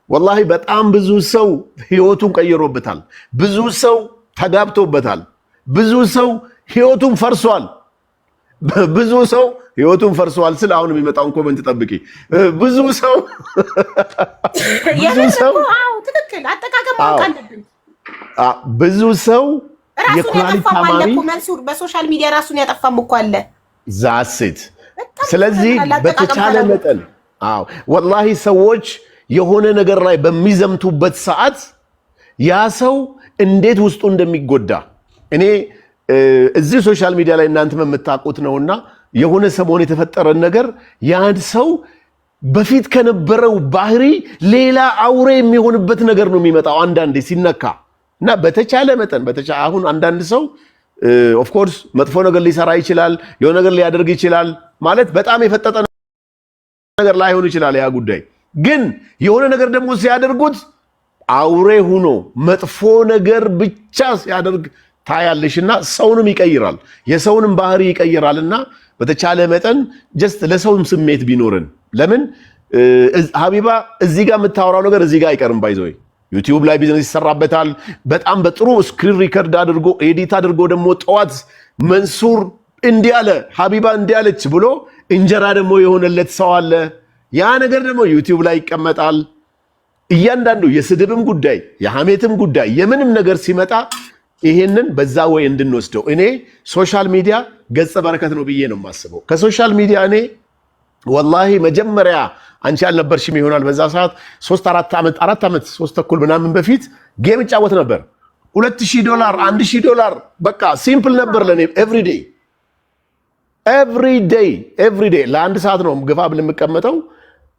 ወላሂ በጣም ብዙ ሰው ህይወቱን ቀይሮበታል። ብዙ ሰው ተጋብቶበታል። ብዙ ሰው ህይወቱን ፈርሷል። ብዙ ሰው ህይወቱን ፈርሷል ስለ አሁን የሚመጣውን ኮሜንት ጠብቂ። ብዙ ሰው ትክክል አጠቃቀም አለብን። ብዙ ሰው የኩላሊት ታማሚ መንሱር በሶሻል ሚዲያ ራሱን ያጠፋም እኮ አለ ዛሴት። ስለዚህ በተቻለ መጠን ወላሂ ሰዎች የሆነ ነገር ላይ በሚዘምቱበት ሰዓት ያ ሰው እንዴት ውስጡ እንደሚጎዳ እኔ እዚህ ሶሻል ሚዲያ ላይ እናንተም የምታውቁት ነውና የሆነ ሰሞን የተፈጠረ ነገር ያን ሰው በፊት ከነበረው ባህሪ ሌላ አውሬ የሚሆንበት ነገር ነው የሚመጣው አንዳንዴ ሲነካ እና በተቻለ መጠን አሁን አንዳንድ ሰው ኦፍ ኮርስ መጥፎ ነገር ሊሰራ ይችላል፣ የሆነ ነገር ሊያደርግ ይችላል ማለት በጣም የፈጠጠ ነገር ላይሆን ይችላል ያ ጉዳይ ግን የሆነ ነገር ደግሞ ሲያደርጉት አውሬ ሆኖ መጥፎ ነገር ብቻ ሲያደርግ ታያለሽና ሰውንም ይቀይራል የሰውንም ባህሪ ይቀይራልና በተቻለ መጠን ጀስት ለሰውም ስሜት ቢኖርን ለምን ሀቢባ እዚህ ጋር የምታወራው ነገር እዚህ ጋር አይቀርም ባይዘው ዩቲዩብ ላይ ቢዝነስ ይሰራበታል በጣም በጥሩ ስክሪን ሪከርድ አድርጎ ኤዲት አድርጎ ደግሞ ጠዋት መንሱር እንዲያለ ሀቢባ እንዲያለች ብሎ እንጀራ ደግሞ የሆነለት ሰው አለ ያ ነገር ደግሞ ዩቲዩብ ላይ ይቀመጣል እያንዳንዱ የስድብም ጉዳይ የሐሜትም ጉዳይ የምንም ነገር ሲመጣ ይሄንን በዛ ወይ እንድንወስደው እኔ ሶሻል ሚዲያ ገጸ በረከት ነው ብዬ ነው የማስበው ከሶሻል ሚዲያ እኔ ወላሂ መጀመሪያ አንቺ አልነበርሽም ይሆናል በዛ ሰዓት 4 ዓመት 3 ተኩል ምናምን በፊት ጌም ጫወት ነበር $2000 $1000 በቃ ሲምፕል ነበር ለኔ ኤቭሪዴይ ለአንድ ሰዓት ነው ግፋ ብል የምቀመጠው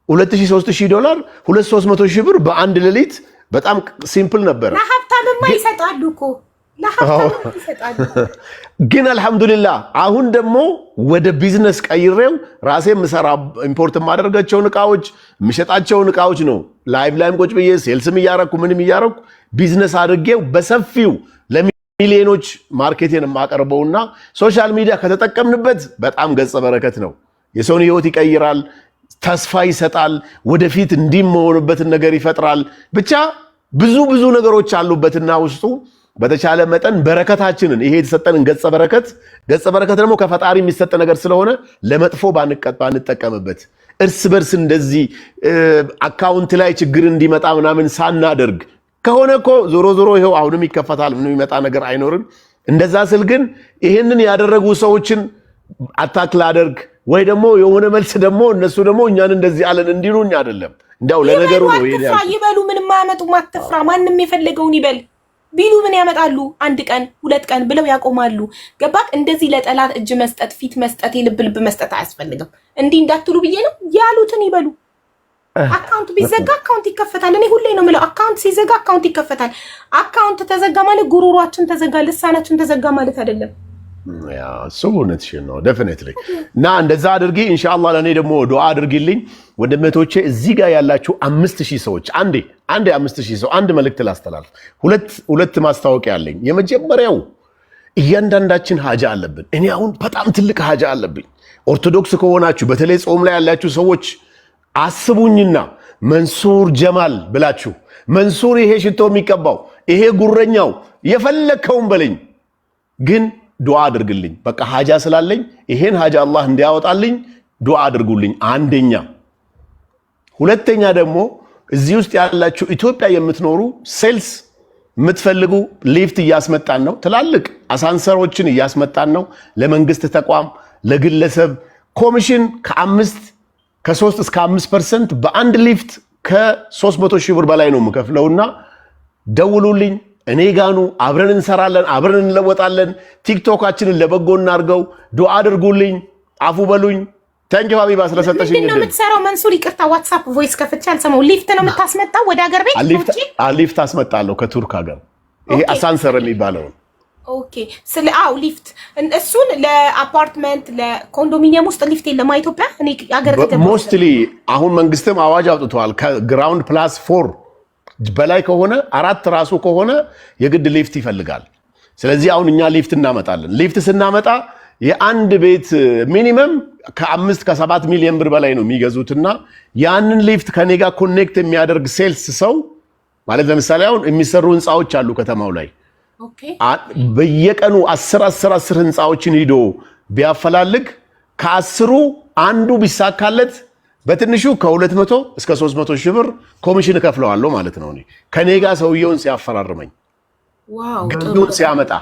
$2000 $3000 $200,000 ብር በአንድ ሌሊት በጣም ሲምፕል ነበር ለሀብታምማ ይሰጣሉ እኮ ግን አልহামዱሊላህ አሁን ደግሞ ወደ ቢዝነስ ቀይሬው ራሴ ምሰራ ኢምፖርት ማደርጋቸው እቃዎች ምሸጣቸው እቃዎች ነው ላይቭ ላይም ቁጭ ብዬ ሴልስም ያረኩ ምንም ያረኩ ቢዝነስ አድርጌው በሰፊው ለሚሊዮኖች ማርኬቲንግ ማቀርበውና ሶሻል ሚዲያ ከተጠቀምንበት በጣም ገጸ በረከት ነው የሰውን ህይወት ይቀይራል ተስፋ ይሰጣል ወደፊት እንዲመሆንበት ነገር ይፈጥራል ብቻ ብዙ ነገሮች አሉበትና ውስጡ በተቻለ መጠን በረከታችንን ይሄ የተሰጠንን ገጸ በረከት ደግሞ ከፈጣሪ የሚሰጥ ነገር ስለሆነ ለመጥፎ ባንጠቀምበት እርስ በርስ እንደዚህ አካውንት ላይ ችግር እንዲመጣ ምናምን ሳናደርግ ከሆነ እኮ ዞሮ ይሄው አሁንም ይከፈታል ምንም ይመጣ ነገር አይኖርም እንደዛ ስል ግን ይሄንን ያደረጉ ሰዎችን አታክ ላደርግ ወይ ደግሞ የሆነ መልስ ደግሞ እነሱ ደግሞ እኛን እንደዚህ አለን እንዲሉኝ አይደለም እንዳው ለነገሩ ነው ይበሉ ምንም ማያመጡ ማትፍራ ማንንም የፈለገውን ይበል ቢሉ ምን ያመጣሉ አንድ ቀን ሁለት ቀን ብለው ያቆማሉ ገባክ እንደዚህ ለጠላት እጅ መስጠት ፊት መስጠት የልብ መስጠት አያስፈልግም እንዲህ እንዳትሉ ብዬ ነው ያሉትን ይበሉ አካውንት ቢዘጋ አካውንት ይከፈታል እኔ ሁሌ ነው የምለው አካውንት ሲዘጋ አካውንት ይከፈታል አካውንት ተዘጋ ማለት ጉሮሯችን ተዘጋ ልሳናችን ተዘጋ ማለት አይደለም ያ ሱነትሽ ነው ዴፊኒትሊ እና እንደዛ አድርጊ ኢንሻአላህ ለኔ ደግሞ ዱአ አድርጊልኝ ወንድሞቼ እዚህ ጋር ያላችሁ 5000 ሰዎች አንዴ 5000 ሰው አንድ መልእክት ላስተላልፍ ሁለት ማስታወቂያ አለኝ የመጀመሪያው እያንዳንዳችን ሀጃ አለብን እኔ አሁን በጣም ትልቅ ሀጃ አለብኝ ኦርቶዶክስ ከሆናችሁ በተለይ ጾም ላይ ያላችሁ ሰዎች አስቡኝና መንሱር ጀማል ብላችሁ መንሱር ይሄ ሽቶ የሚቀባው ይሄ ጉረኛው የፈለከውን በለኝ ግን ዱአ አድርግልኝ በቃ ሀጃ ስላለኝ ይሄን ሀጃ አላህ እንዲያወጣልኝ ዱአ አድርጉልኝ አንደኛ ሁለተኛ ደግሞ እዚህ ውስጥ ያላችሁ ኢትዮጵያ የምትኖሩ ሴልስ የምትፈልጉ ሊፍት እያስመጣን ነው ትላልቅ አሳንሰሮችን እያስመጣን ነው ለመንግስት ተቋም ለግለሰብ ኮሚሽን ከ3 እስከ 5% በአንድ ሊፍት ከ300,000 ብር በላይ ነው የምከፍለውና ደውሉልኝ እኔ ጋኑ አብረን እንሰራለን አብረን እንለወጣለን ቲክቶካችንን ለበጎ እናርገው ዱአ አድርጉልኝ አፉ በሉኝ ታንኪ ሀቢባ ስለሰጠሽኝ እንዴ ነው የምትሰራው መንሱር ይቅርታ ዋትስአፕ ቮይስ ከፍቼ አልሰማው ሊፍት ነው የምታስመጣው ወደ ሀገር ቤት ሊፍት አስመጣለሁ ከቱርክ ሀገር ይሄ አሳንሰር የሚባለው ኦኬ ሊፍት እሱን ለአፓርትመንት ለኮንዶሚኒየም ውስጥ ሊፍት የለም ኢትዮጵያ እኔ ሀገር ከተማ ሞስትሊ አሁን መንግስትም አዋጅ አውጥቷል ከግራውንድ ፕላስ 4 በላይ ከሆነ 4 ራሱ ከሆነ የግድ ሊፍት ይፈልጋል ስለዚህ አሁን እኛ ሊፍት እናመጣለን ሊፍት ስናመጣ የአንድ ቤት ሚኒመም ከ5 ከ7 ሚሊዮን ብር በላይ ነው የሚገዙትና ያንን ሊፍት ከኔ ጋር ኮኔክት የሚያደርግ ሴልስ ሰው ማለት ለምሳሌ አሁን የሚሰሩ ህንጻዎች አሉ ከተማው ላይ ኦኬ በየቀኑ 10 ህንጻዎችን ሄዶ ቢያፈላልግ ከ10ሩ አንዱ ቢሳካለት በትንሹ ከ200 እስከ 300,000 ብር ኮሚሽን ከፍለዋለሁ ማለት ነው እኔ ከኔ ጋር ሰውየውን ሲያፈራርመኝ ዋው ግንዱን ሲያመጣ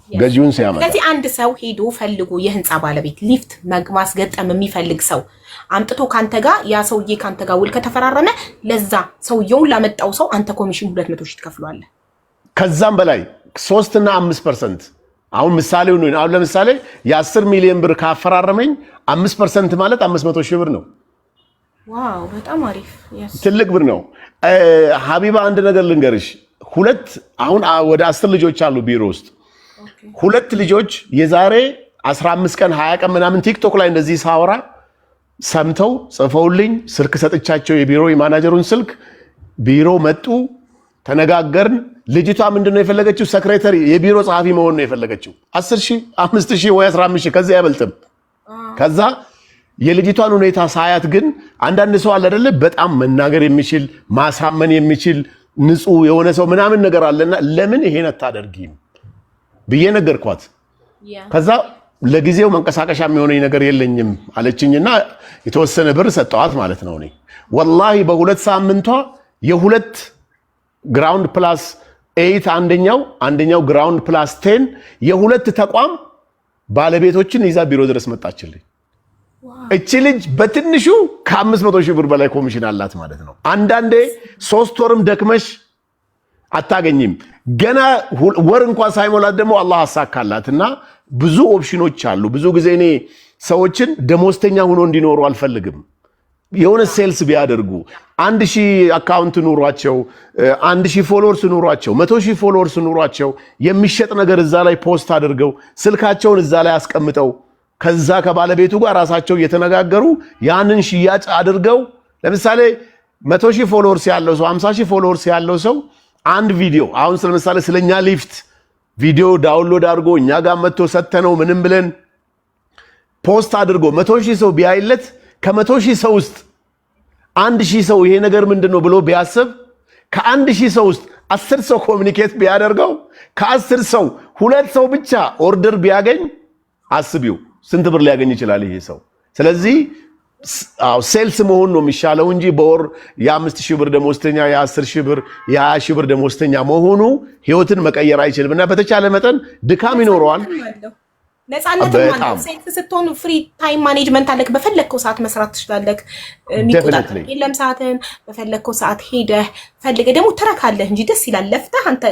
ገዢውን ሲያመጣ። ስለዚህ አንድ ሰው ሄዶ ፈልጎ የህንፃ ባለቤት ሊፍት ማስገጠም የሚፈልግ ሰው አምጥቶ ካንተ ጋር ያ ሰውዬ ካንተ ጋር ውል ከተፈራረመ ለዛ ሰውየውን ላመጣው ሰው አንተ ኮሚሽን 200 ሺህ ትከፍለዋለህ። ከዛም በላይ 3 እና 5%። አሁን ምሳሌው ነው። አሁን ለምሳሌ የ10 ሚሊዮን ብር ካፈራረመኝ 5% ማለት 500 ሺህ ብር ነው። ዋው በጣም አሪፍ ትልቅ ብር ነው። ሀቢባ አንድ ነገር ልንገርሽ፣ አሁን ወደ 10 ልጆች አሉ ቢሮ ውስጥ። 2 ልጆች የዛሬ 15 ቀን 20 ቀን ምናምን ቲክቶክ ላይ እንደዚህ ሳወራ ሰምተው ጽፈውልኝ ስልክ ሰጥቻቸው የቢሮ የማናጀሩን ስልክ ቢሮ መጡ፣ ተነጋገርን። ልጅቷ ምንድነው የፈለገችው? ሰክሬታሪ የቢሮ ጸሐፊ መሆን ነው የፈለገችው። 10,000 5,000 ወይ 15,000 ከዛ አይበልጥም። ከዛ የልጅቷን ሁኔታ ሳያት ግን አንዳንድ ሰው አለ አይደለ በጣም መናገር የሚችል ማሳመን የሚችል ንጹህ የሆነ ሰው ምናምን ነገር አለና ለምን ይሄን አታደርጊም ብዬ ነገርኳት። ከዛ ለጊዜው መንቀሳቀሻ የሚሆነኝ ነገር የለኝም አለችኝና የተወሰነ ብር ሰጠዋት ማለት ነው። እኔ ወላሂ በ2 ሳምንቷ የ2 ግራውንድ ፕላስ 8 አንደኛው ግራውንድ ፕላስ 10 የ2 ተቋም ባለቤቶችን ይዛ ቢሮ ድረስ መጣችልኝ። እቺ ልጅ በትንሹ ከ500 ሺህ ብር በላይ ኮሚሽን አላት ማለት ነው። አንዳንዴ 3 ወርም ደክመሽ አታገኝም። ገና ወር እንኳን ሳይሞላት ደግሞ አላህ አሳካላትና ብዙ ኦፕሽኖች አሉ። ብዙ ጊዜ እኔ ሰዎችን ደሞዝተኛ ሆኖ እንዲኖሩ አልፈልግም። የሆነ ሴልስ ቢያደርጉ 1000 አካውንት ኑሯቸው 1000 ፎሎወርስ ኑሯቸው 100,000 ፎሎወርስ ኑሯቸው የሚሸጥ ነገር እዛ ላይ ፖስት አድርገው ስልካቸውን እዛ ላይ አስቀምጠው ከዛ ከባለቤቱ ጋር ራሳቸው እየተነጋገሩ ያንን ሽያጭ አድርገው ለምሳሌ 100,000 ፎሎወርስ ያለው ሰው 50,000 ፎሎወርስ ያለው ሰው አንድ ቪዲዮ አሁን ለምሳሌ ስለኛ ሊፍት ቪዲዮ ዳውንሎድ አድርጎ እኛ ጋር መጥቶ ሰተነው ምንም ብለን ፖስት አድርጎ 100,000 ሰው ቢያይለት ከ100,000 ሰው ውስጥ 1,000 ሰው ይሄ ነገር ምንድነው ብሎ ቢያስብ ከ1,000 ሰው ውስጥ 10 ሰው ኮሙኒኬት ቢያደርገው ከ10 ሰው 2 ሰው ብቻ ኦርደር ቢያገኝ አስቢው ስንት ብር ሊያገኝ ይችላል ይሄ ሰው። ስለዚህ ሴልስ መሆን ነው የሚሻለው እንጂ በወር የ5,000 ብር ደሞዝተኛ የ10,000 ብር የ20,000 ብር ደሞዝተኛ መሆኑ ህይወትን መቀየር አይችልም። እና በተቻለ መጠን ድካም ይኖረዋል። ነፃነት ማለት ሴልስ ስትሆን ፍሪ ታይም ማኔጅመንት አለክ። በፈለግከው ሰዓት መስራት ትችላለህ። የሚቆጣጠር የለም ሰዓትን በፈለግከው ሰዓት ሄደህ ፈልገህ ደግሞ ትረካለህ እንጂ ደስ ይላል። ለፍተህ አንተ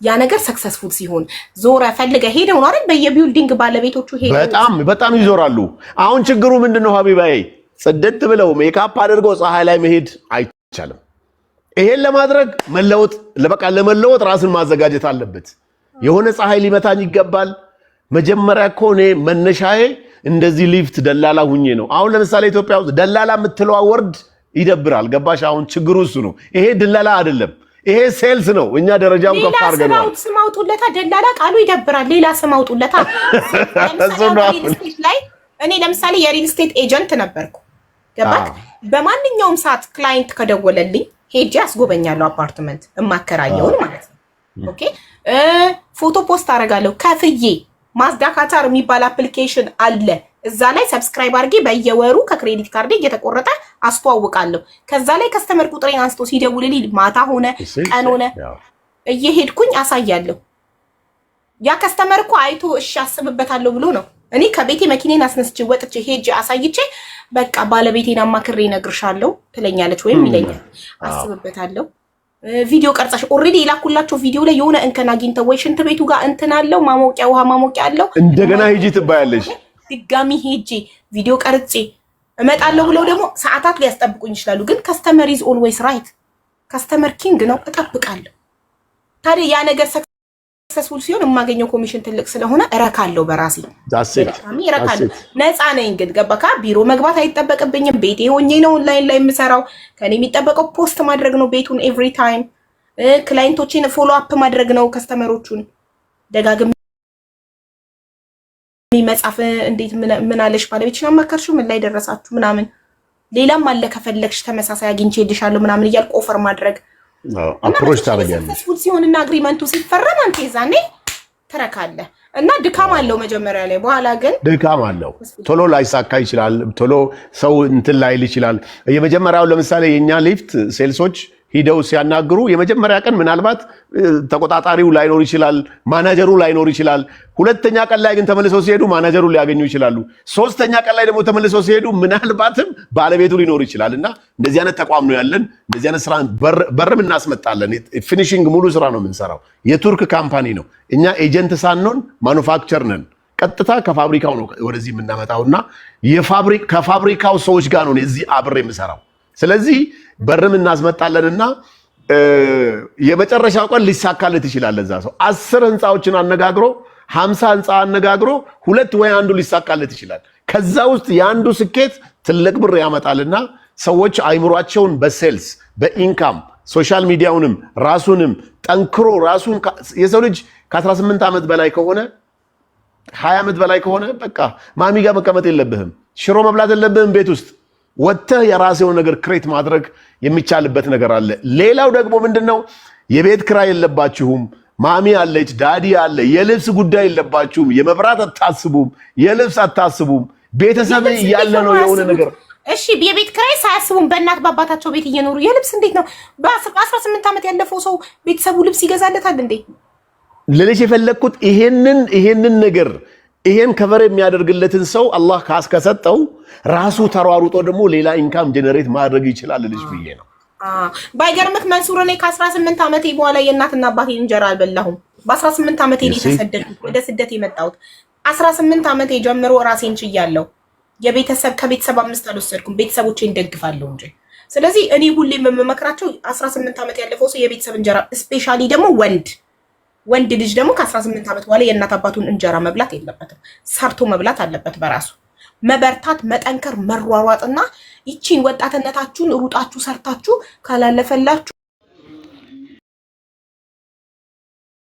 ያ ነገር ሰክሰስፉል ሲሆን ዞረ ፈልገህ ሄደው ነው አይደል? በየቢልዲንግ ባለቤቶቹ ሄደው በጣም ይዞራሉ። አሁን ችግሩ ምንድነው ሀቢባዬ? ጽድት ብለው ሜካፕ አድርገው ፀሐይ ላይ መሄድ አይቻልም። ይሄን ለማድረግ ለመለወጥ ራስን ማዘጋጀት አለበት። የሆነ ፀሐይ ሊመታኝ ይገባል። መጀመሪያ እኮ እኔ መነሻዬ እንደዚህ ሊፍት ደላላ ሁኜ ነው። አሁን ለምሳሌ ኢትዮጵያ ውስጥ ደላላ የምትለው ወርድ ይደብራል። ገባሽ? አሁን ችግሩ እሱ ነው። ይሄ ደላላ አይደለም፣ ይሄ ሴልስ ነው። እኛ ደረጃውን ከፍ አድርገናል። ስም አውጡለታ። ደላላ ቃሉ ይደብራል። ሌላ ስም አውጡለታ። እኔ ለምሳሌ የሪል ስቴት ኤጀንት ነበርኩ። ገባክ? በማንኛውም ሰዓት ክላይንት ከደወለልኝ ሄጄ አስጎበኛለሁ። አፓርትመንት እማከራየውን ማለት ነው። ኦኬ ፎቶ ፖስት አደርጋለሁ ከፍዬ። ማዝዳ ካታር የሚባል አፕሊኬሽን አለ። እዛ ላይ ሰብስክራይብ አድርጌ በየወሩ ከክሬዲት ካርድ እየተቆረጠ አስተዋውቃለሁ። ከዛ ላይ ከስተመር ቁጥሬን አንስቶ ሲደውልልኝ ማታ ሆነ ቀን ሆነ እየሄድኩኝ አሳያለሁ። ያ ከስተመር እኮ አይቶ እሺ አስብበታለሁ ብሎ ነው። እኔ ከቤቴ መኪናን አስነስቼ ወጥቼ ሄጄ አሳይቼ በቃ ባለቤቴን አማክሬ እነግርሻለሁ ትለኛለች ወይም ይለኛል። አስብበታለሁ። ቪዲዮ ቀርጻሽ ኦሬዲ የላኩላቸው ቪዲዮ ላይ የሆነ እንከን አግኝተው ወይ ሽንት ቤቱ ጋር እንትን አለው ማሞቂያ ውሃ ማሞቂያ አለው እንደገና ሂጂ ትባያለሽ። ድጋሚ ሄጄ ቪዲዮ ቀርጬ እመጣለሁ ብለው ደግሞ ሰዓታት ሊያስጠብቁኝ ይችላሉ። ግን ከስተመር ኢዝ ኦልዌይስ ራይት። ከስተመር ኪንግ ነው። እጠብቃለሁ። ታዲያ ያ ነገር ሰክሰስፉል ሲሆን የማገኘው ኮሚሽን ትልቅ ስለሆነ እረካለሁ። በራሴ እረካለሁ። ነፃ ነኝ። ግን ገባካ? ቢሮ መግባት አይጠበቅብኝም። ቤቴ ሆኜ ነው ኦንላይን ላይ የምሰራው። ከኔ የሚጠበቀው ፖስት ማድረግ ነው ቤቱን ኤቭሪ ታይም። ክላይንቶችን ፎሎ አፕ ማድረግ ነው። ከስተመሮቹን ደጋግሜ መጻፍ፣ እንዴት ምን አለሽ ባለቤትሽን አማከርሽው ምን ላይ ደረሳችሁ ምናምን፣ ሌላም አለ ከፈለግሽ ተመሳሳይ አግኝቼልሻለሁ ምናምን እያልኩ ኦፈር ማድረግ አፕሮች ታደርጊያለሽ። ሰክሰስፉል ሲሆንና አግሪመንቱ ሲፈረም አንተ ይዛኔ ትረካለህ። እና ድካም አለው መጀመሪያ ላይ፣ በኋላ ግን ድካም አለው። ቶሎ ላይሳካ ይችላል። ቶሎ ሰው እንትን ላይል ይችላል። የመጀመሪያው ለምሳሌ የኛ ሊፍት ሴልሶች ሂደው ሲያናግሩ የመጀመሪያ ቀን ምናልባት ተቆጣጣሪው ላይኖር ይችላል፣ ማናጀሩ ላይኖር ይችላል። ሁለተኛ ቀን ላይ ግን ተመልሰው ሲሄዱ ማናጀሩ ሊያገኙ ይችላሉ። ሶስተኛ ቀን ላይ ደግሞ ተመልሰው ሲሄዱ ምናልባትም ባለቤቱ ሊኖር ይችላል። እና እንደዚህ አይነት ተቋም ነው ያለን። እንደዚህ አይነት ስራ በርም እናስመጣለን። ፊኒሺንግ ሙሉ ስራ ነው የምንሰራው። የቱርክ ካምፓኒ ነው። እኛ ኤጀንት ሳንሆን ማኑፋክቸር ነን። ቀጥታ ከፋብሪካው ነው ወደዚህ የምናመጣውና ከፋብሪካው ሰዎች ጋር ነው እዚህ አብሬ የምሰራው። ስለዚህ በርም እናስመጣለንና የመጨረሻው ቀን ሊሳካለት ይችላል። ለዛ ሰው 10 ህንፃዎችን አነጋግሮ 50 ህንፃ አነጋግሮ 2 ወይ አንዱ ሊሳካለት ይችላል። ከዛ ውስጥ የአንዱ ስኬት ትልቅ ብር ያመጣልና ሰዎች አይምሯቸውን በሴልስ በኢንካም ሶሻል ሚዲያውንም ራሱንም ጠንክሮ ራሱን የሰው ልጅ ከ18 ዓመት በላይ ከሆነ 20 ዓመት በላይ ከሆነ በቃ ማሚ ጋር መቀመጥ የለብህም፣ ሽሮ መብላት የለብህም። ቤት ውስጥ ወጥተህ የራስህ ነገር ክሬት ማድረግ የሚቻልበት ነገር አለ። ሌላው ደግሞ ምንድነው የቤት ክራይ የለባችሁም፣ ማሚ አለች፣ ዳዲ አለ፣ የልብስ ጉዳይ የለባችሁም፣ የመብራት አታስቡም፣ የልብስ አታስቡም። ቤተሰብ እያለ ነው የሆነ ነገር እሺ የቤት ክራይ ሳያስቡም በእናት በአባታቸው ቤት እየኖሩ የልብስ እንዴት ነው በ18 ዓመት ያለፈው ሰው ቤተሰቡ ልብስ ይገዛለታል እንዴ? ልልሽ የፈለኩት ይሄንን ነገር ይሄን ከቨር የሚያደርግለትን ሰው አላህ ካስከሰጠው ራሱ ተሯሩጦ ደግሞ ሌላ ኢንካም ጀነሬት ማድረግ ይችላል ልልሽ ብዬ ነው። ባይገርምክ መንሱር እኔ ከ18 ዓመቴ በኋላ የእናትና አባቴ እንጀራ አልበላሁም። በ18 ዓመቴ ነው የተሰደድኩት፣ ወደ ስደት የመጣሁት። 18 ዓመቴ ጀምሮ ራሴን ችያለሁ። ከቤተሰብ 5 አልወሰድኩም፣ ቤተሰቦቼን ደግፋለሁ እንጂ። ስለዚህ እኔ ሁሌም የምመክራቸው 18 ዓመት ያለፈው ሰው የቤተሰብ እንጀራ ስፔሻሊ ደግሞ ወንድ ልጅ ደግሞ ከ18 ዓመት በኋላ የእናት አባቱን እንጀራ መብላት የለበትም። ሰርቶ መብላት አለበት በራሱ መበርታት፣ መጠንከር፣ መሯሯጥና ይቺን ወጣትነታችሁን ሩጣችሁ ሰርታችሁ ካላለፈላችሁ